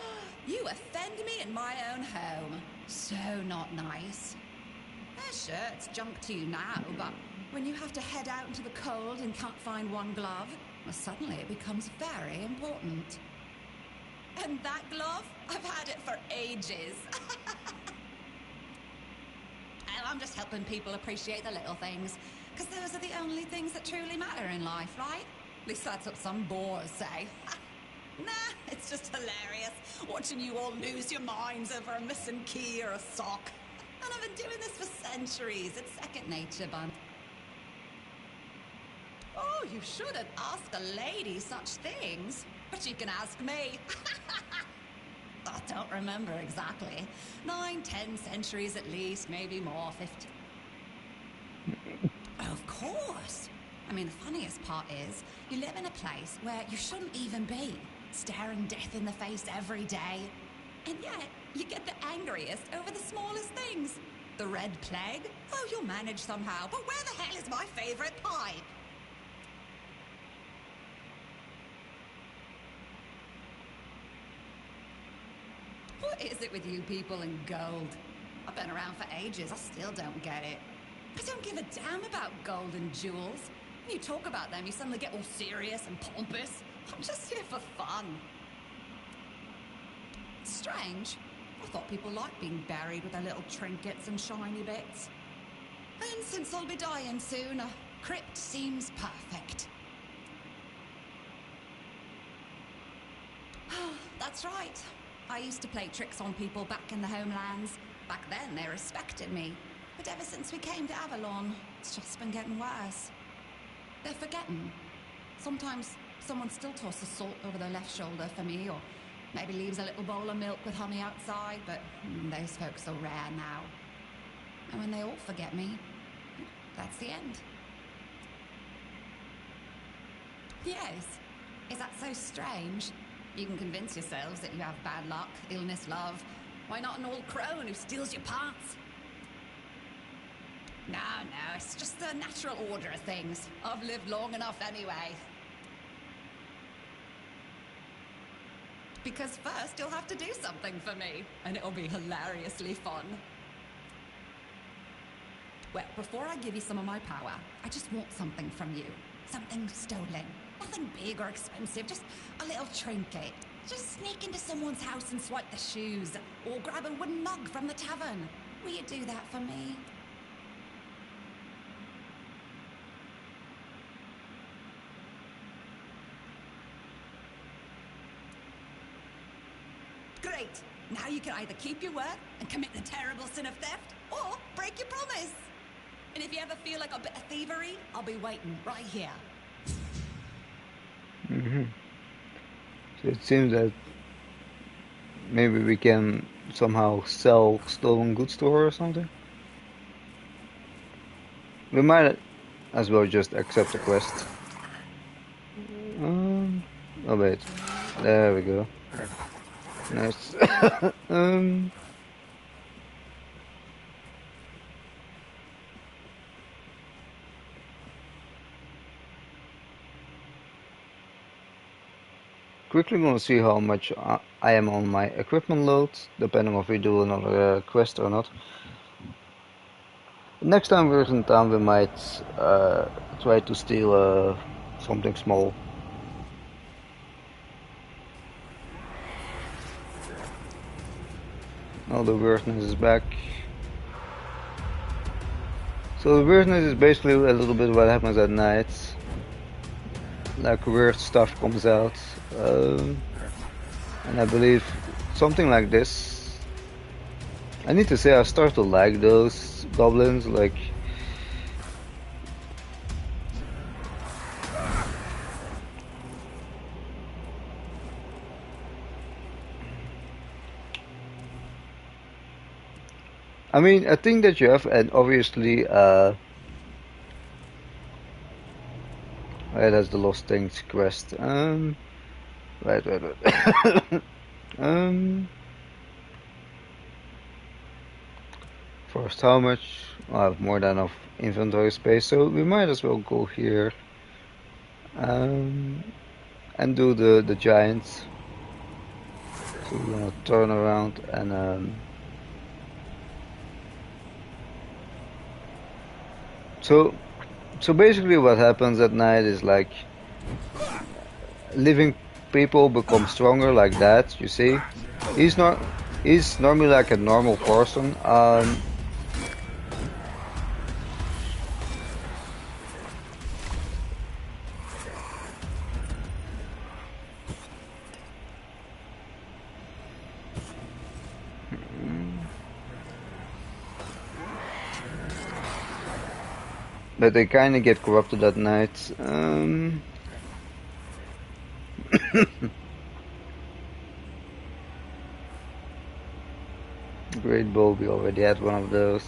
you offend me in my own home. So not nice. Sure, it's junk to you now, but when you have to head out into the cold and can't find one glove, well, suddenly it becomes very important. And that glove? I've had it for ages. And I'm just helping people appreciate the little things, because those are the only things that truly matter in life, right? At least that's what some bores say. Nah, it's just hilarious, watching you all lose your minds over a missing key or a sock. And I've been doing this for centuries. It's second nature, bun. Oh, you shouldn't ask a lady such things. But you can ask me. I don't remember exactly. 9, 10 centuries at least, maybe more, 50. Of course. I mean, the funniest part is, you live in a place where you shouldn't even be, staring death in the face every day. And yet, you get the angriest over the smallest things. The Red Plague? Oh, you'll manage somehow, but where the hell is my favorite pipe? What is it with you people and gold? I've been around for ages, I still don't get it. I don't give a damn about gold and jewels. When you talk about them, you suddenly get all serious and pompous. I'm just here for fun. It's strange. I thought people liked being buried with their little trinkets and shiny bits. And since I'll be dying soon, a crypt seems perfect. That's right. I used to play tricks on people back in the homelands. Back then, they respected me. But ever since we came to Avalon, it's just been getting worse. They're forgetting. Sometimes someone still tosses salt over their left shoulder for me, or maybe leaves a little bowl of milk with honey outside, but those folks are rare now. And when they all forget me, that's the end. Yes. Is that so strange? You can convince yourselves that you have bad luck, illness, love. Why not an old crone who steals your parts? No, it's just the natural order of things. I've lived long enough anyway. Because first you'll have to do something for me, and it'll be hilariously fun. Well, before I give you some of my power, I just want something from you. Something stolen. Nothing big or expensive, just a little trinket. Just sneak into someone's house and swipe the shoes, or grab a wooden mug from the tavern. Will you do that for me? Great! Now you can either keep your word and commit the terrible sin of theft, or break your promise. And if you ever feel like a bit of thievery, I'll be waiting right here. So it seems that maybe we can somehow sell stolen goods to her or something. We might as well just accept the quest. Oh wait, there we go. Nice. Quickly gonna see how much I am on my equipment load, depending if we do another quest or not. Next time we're in town, we might try to steal something small. Now the weirdness is back. So the weirdness is basically a little bit what happens at night. Like weird stuff comes out. And I believe something like this. I need to say I start to like those goblins, like I mean, I think that you have, and obviously, right, that's the Lost Things quest. Right. First, how much? I have more than enough inventory space, so we might as well go here and do the giants. So we're gonna turn around and so basically what happens at night is like living people become stronger like that. You see, he's not. He's normally like a normal person. But they kind of get corrupted at night. Great Bow, we already had one of those.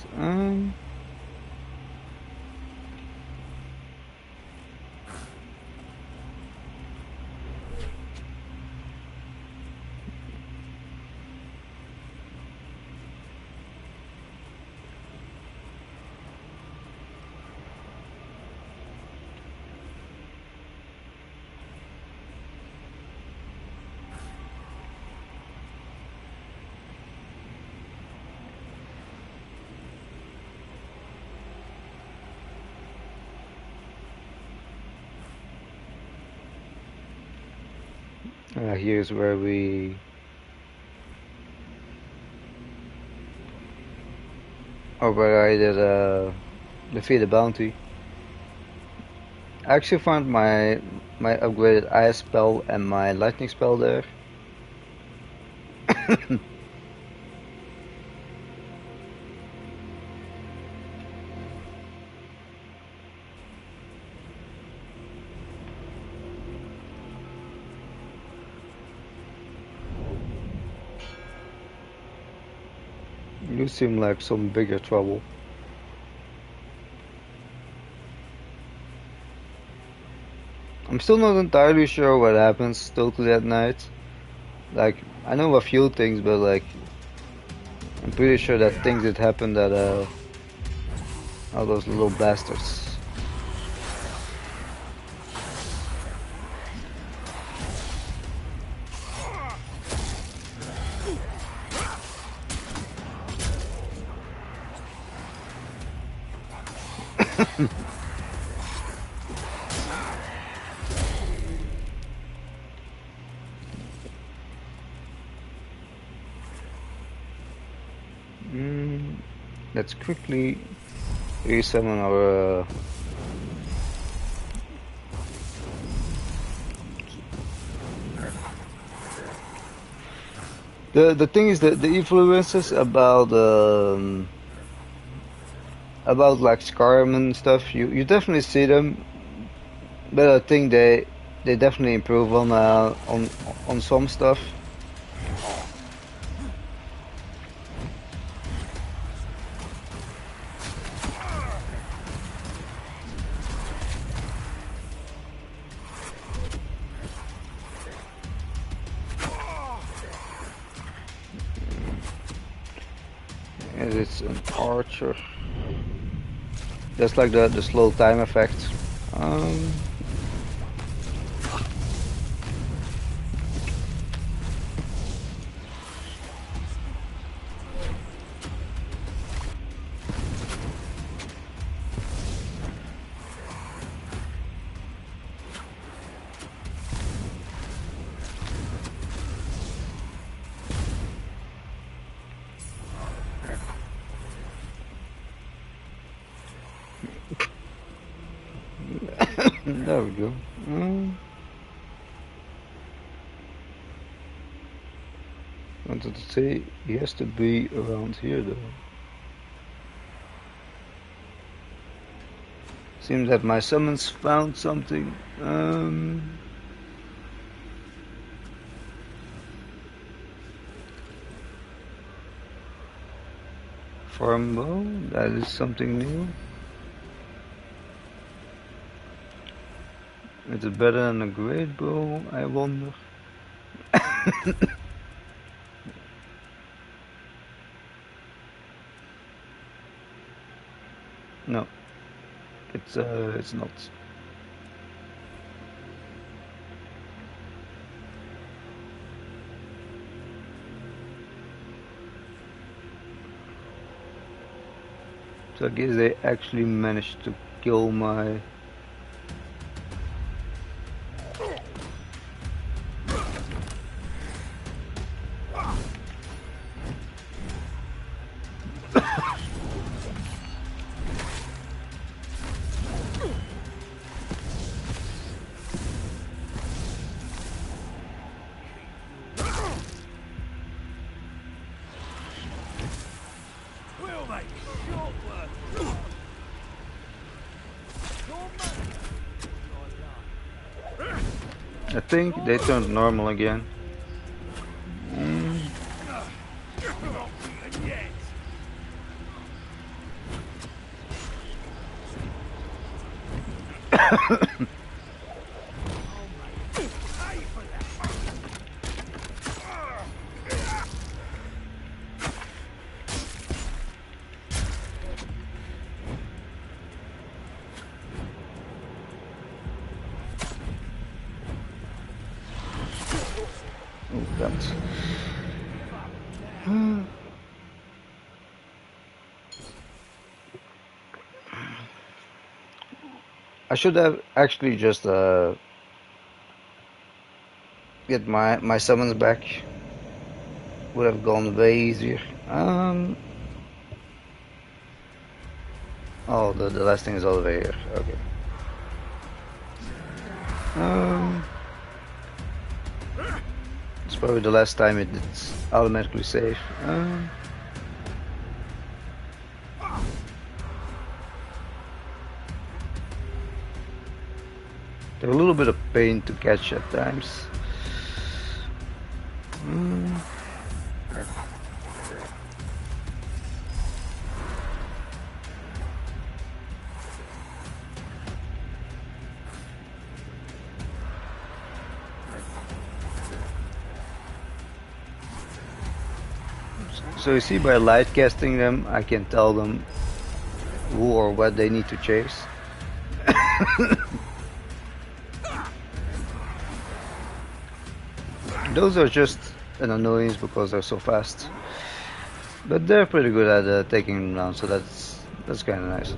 Here's where we where I did defeat the bounty. I actually found my upgraded ice spell and my lightning spell there. You seem like some bigger trouble. I'm still not entirely sure what happens totally at night. Like, I know a few things, but like, I'm pretty sure that things that happen that all those little bastards. Let's quickly resummon our the thing is that the influences about like Skyrim and stuff, you definitely see them, but I think they definitely improve on some stuff. And it's an archer. Just like the slow time effect. There we go. Wanted to say he has to be around here though. Seems that my summons found something. Farm bow, that is something new. Is it better than a great bow? I wonder. it's not. So I guess they actually managed to kill my... I think they turned normal again. Oh, that's... I should have actually just get my summons back. Would have gone way easier. Oh, the last thing is all the way here. Okay. It's probably the last time it's automatically save. They're a little bit of pain to catch at times. So you see, by light casting them, I can tell them who or what they need to chase. Those are just an annoyance because they're so fast, but they're pretty good at taking them down, so that's kind of nice.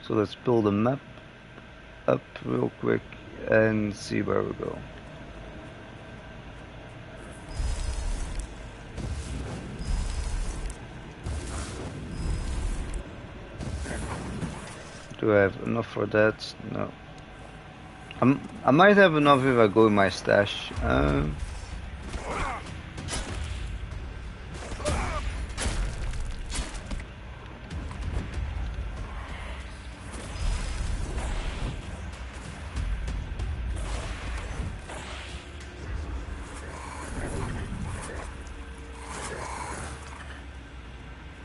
So let's build a map up real quick and see where we go. Do I have enough for that? No. I might have enough if I go in my stash.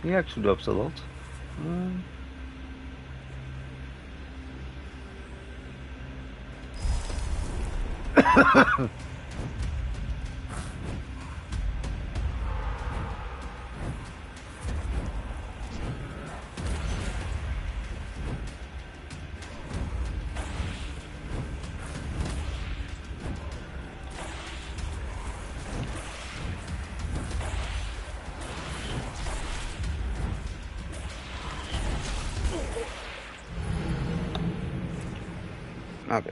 He actually drops a lot. Okay.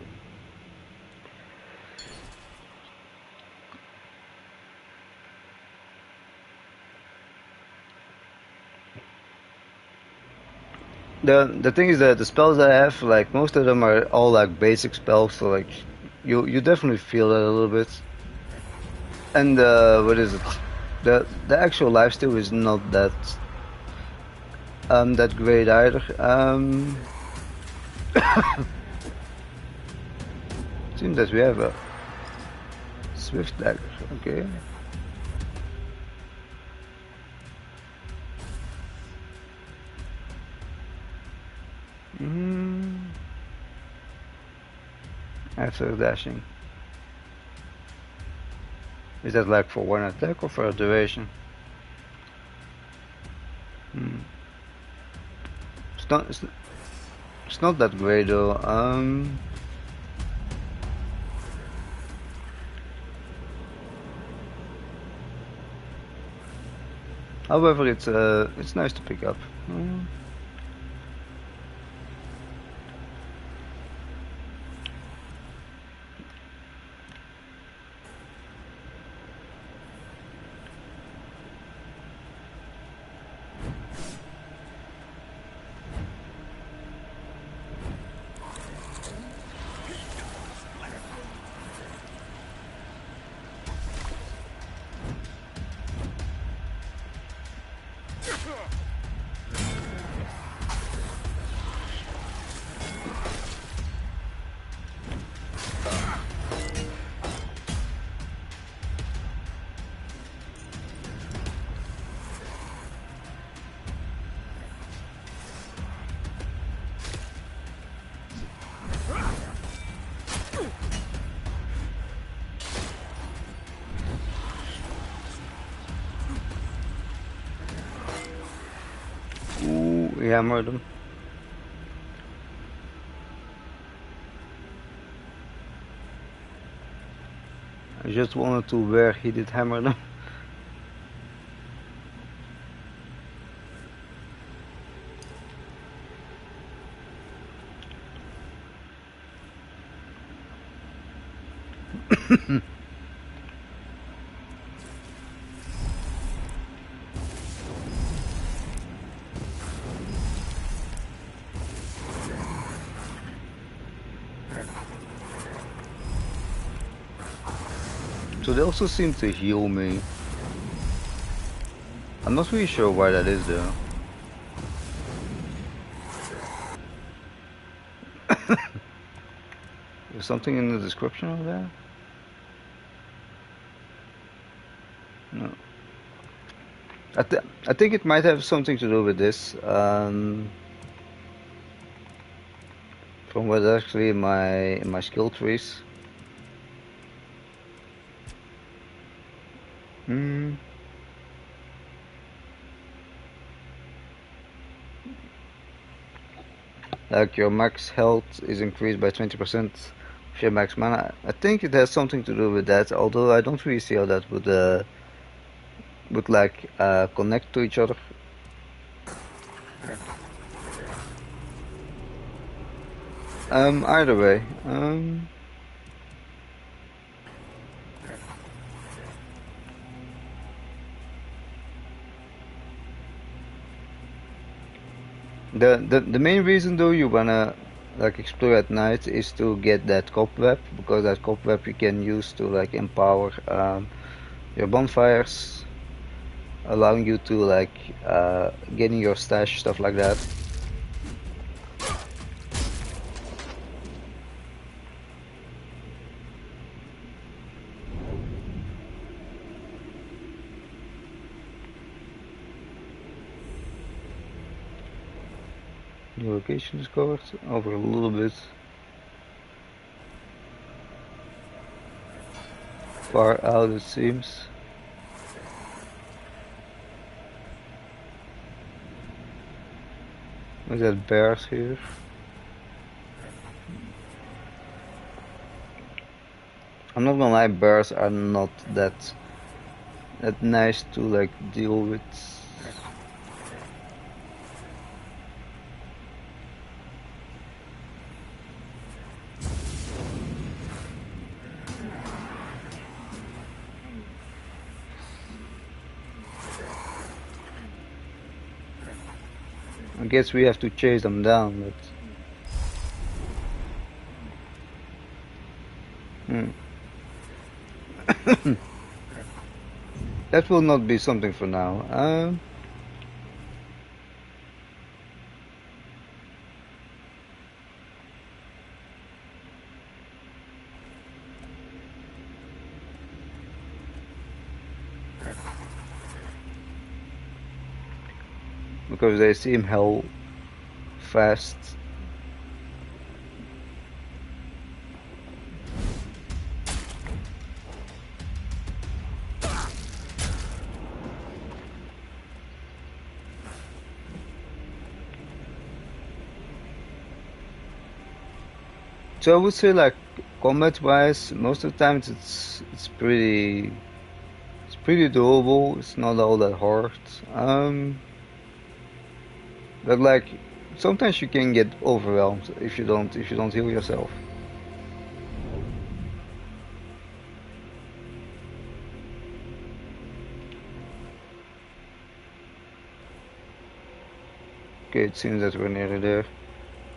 The thing is that the spells I have, like most of them are all like basic spells, so like you definitely feel that a little bit. And what is it? The actual lifesteal is not that great either. Seems that we have a swift dagger. Okay. After dashing. Is that like for one attack or for a duration? It's not. It's not that great though. However, it's nice to pick up. Ooh, he hammered him. I just wanted to where he did hammer them. So they also seem to heal me. I'm not really sure why that is though. There's something in the description of that? No. I think it might have something to do with this. From what's actually in my skill trees. Like your max health is increased by 20% of your max mana. I think it has something to do with that, although I don't really see how that would like connect to each other. Either way. The main reason though you wanna like explore at night is to get that cobweb, because that cobweb you can use to like empower your bonfires, allowing you to like getting your stash, stuff like that. The location is covered over a little bit. Far out it seems. Look at bears here. I'm not gonna lie, bears are not that nice to like deal with. I guess we have to chase them down, but that will not be something for now. Because they seem hell fast. So I would say like combat-wise, most of the times it's pretty doable. It's not all that hard. But like sometimes you can get overwhelmed if you don't heal yourself. Okay, it seems that we're nearly there.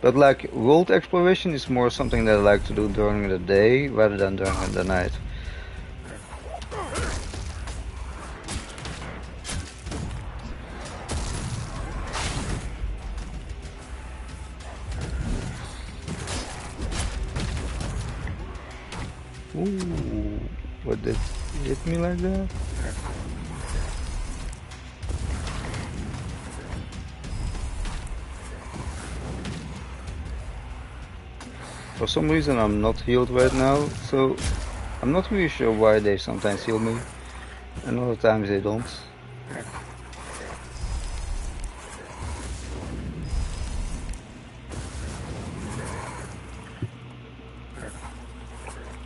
But like world exploration is more something that I like to do during the day rather than during the night. Ooh, what did hit me like that? For some reason I'm not healed right now, so I'm not really sure why they sometimes heal me and other times they don't.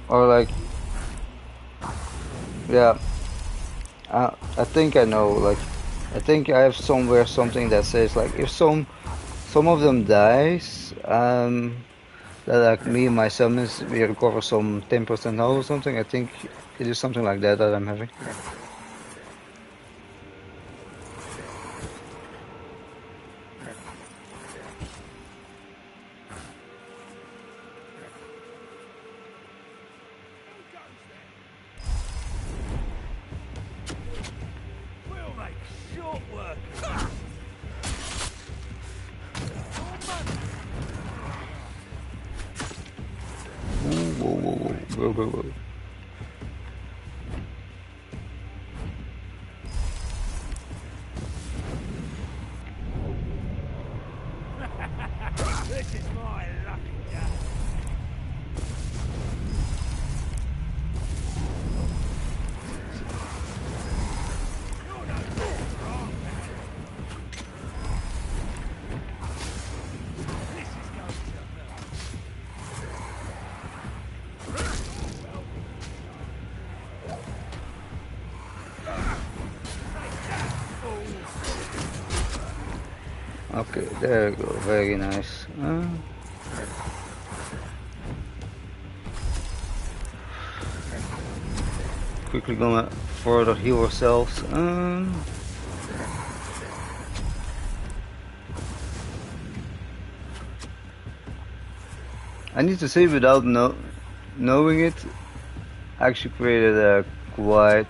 Or like, yeah, I think I know, like, I think I have somewhere something that says like if some of them dies, that like me and my summons we recover some 10% health or something. I think it is something like that that I'm having. Ooh, whoa, whoa, whoa, whoa, whoa, whoa. This is my lucky day. You're no good for our man. This is going to hurt. Okay, there we go. Very nice. Quickly gonna further heal ourselves. I need to say, without knowing it, I actually created a quite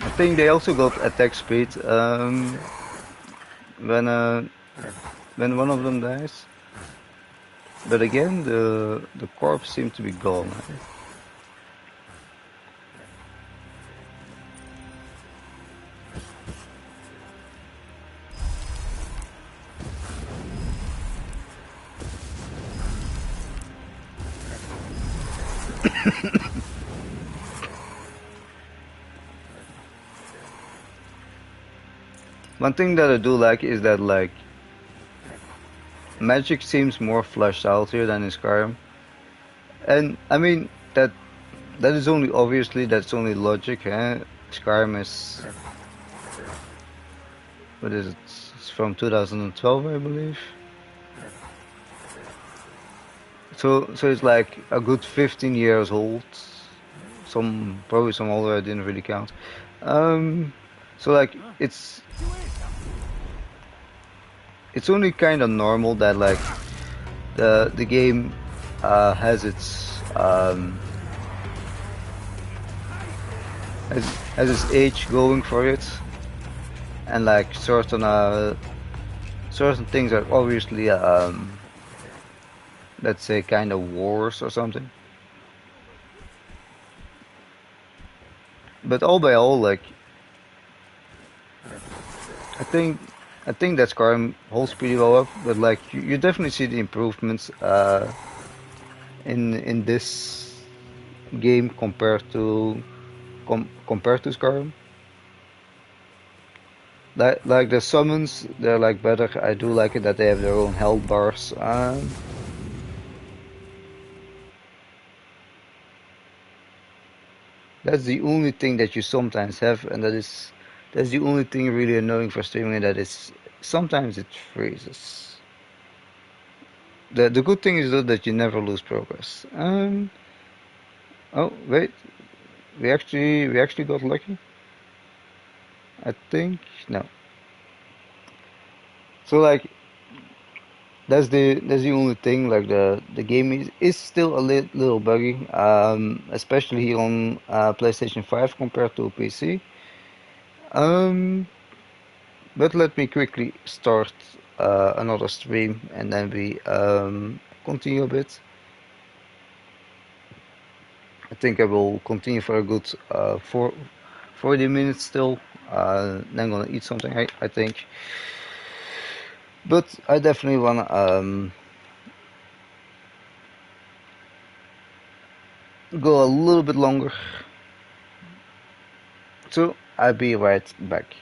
I think they also got attack speed when one of them dies. But again, the corpse seems to be gone. One thing that I do like is that like magic seems more fleshed out here than in Skyrim. And I mean that is only obviously that's only logic, huh? Skyrim is what is it? It's from 2012, I believe. So it's like a good 15 years old. Some probably some older. I didn't really count. Um, so like it's only kind of normal that like the game has its has its age going for it, and like certain things are obviously let's say kind of wars or something. But all by all, like I think I think that Skyrim holds pretty well up. But like you definitely see the improvements in this game compared to Skyrim. Like the summons, they're like better. I do like it that they have their own health bars. That's the only thing that you sometimes have, and that's the only thing really annoying for streaming. That is sometimes it freezes. The good thing is though that you never lose progress. Oh wait, we actually got lucky. I think no. So like that's the only thing. Like the game is still a little buggy, especially on PlayStation 5 compared to PC. Um, but let me quickly start another stream and then we continue a bit. I think I will continue for a good 40 minutes still. Then I'm gonna eat something. I think, but I definitely wanna go a little bit longer. So I'll be right back.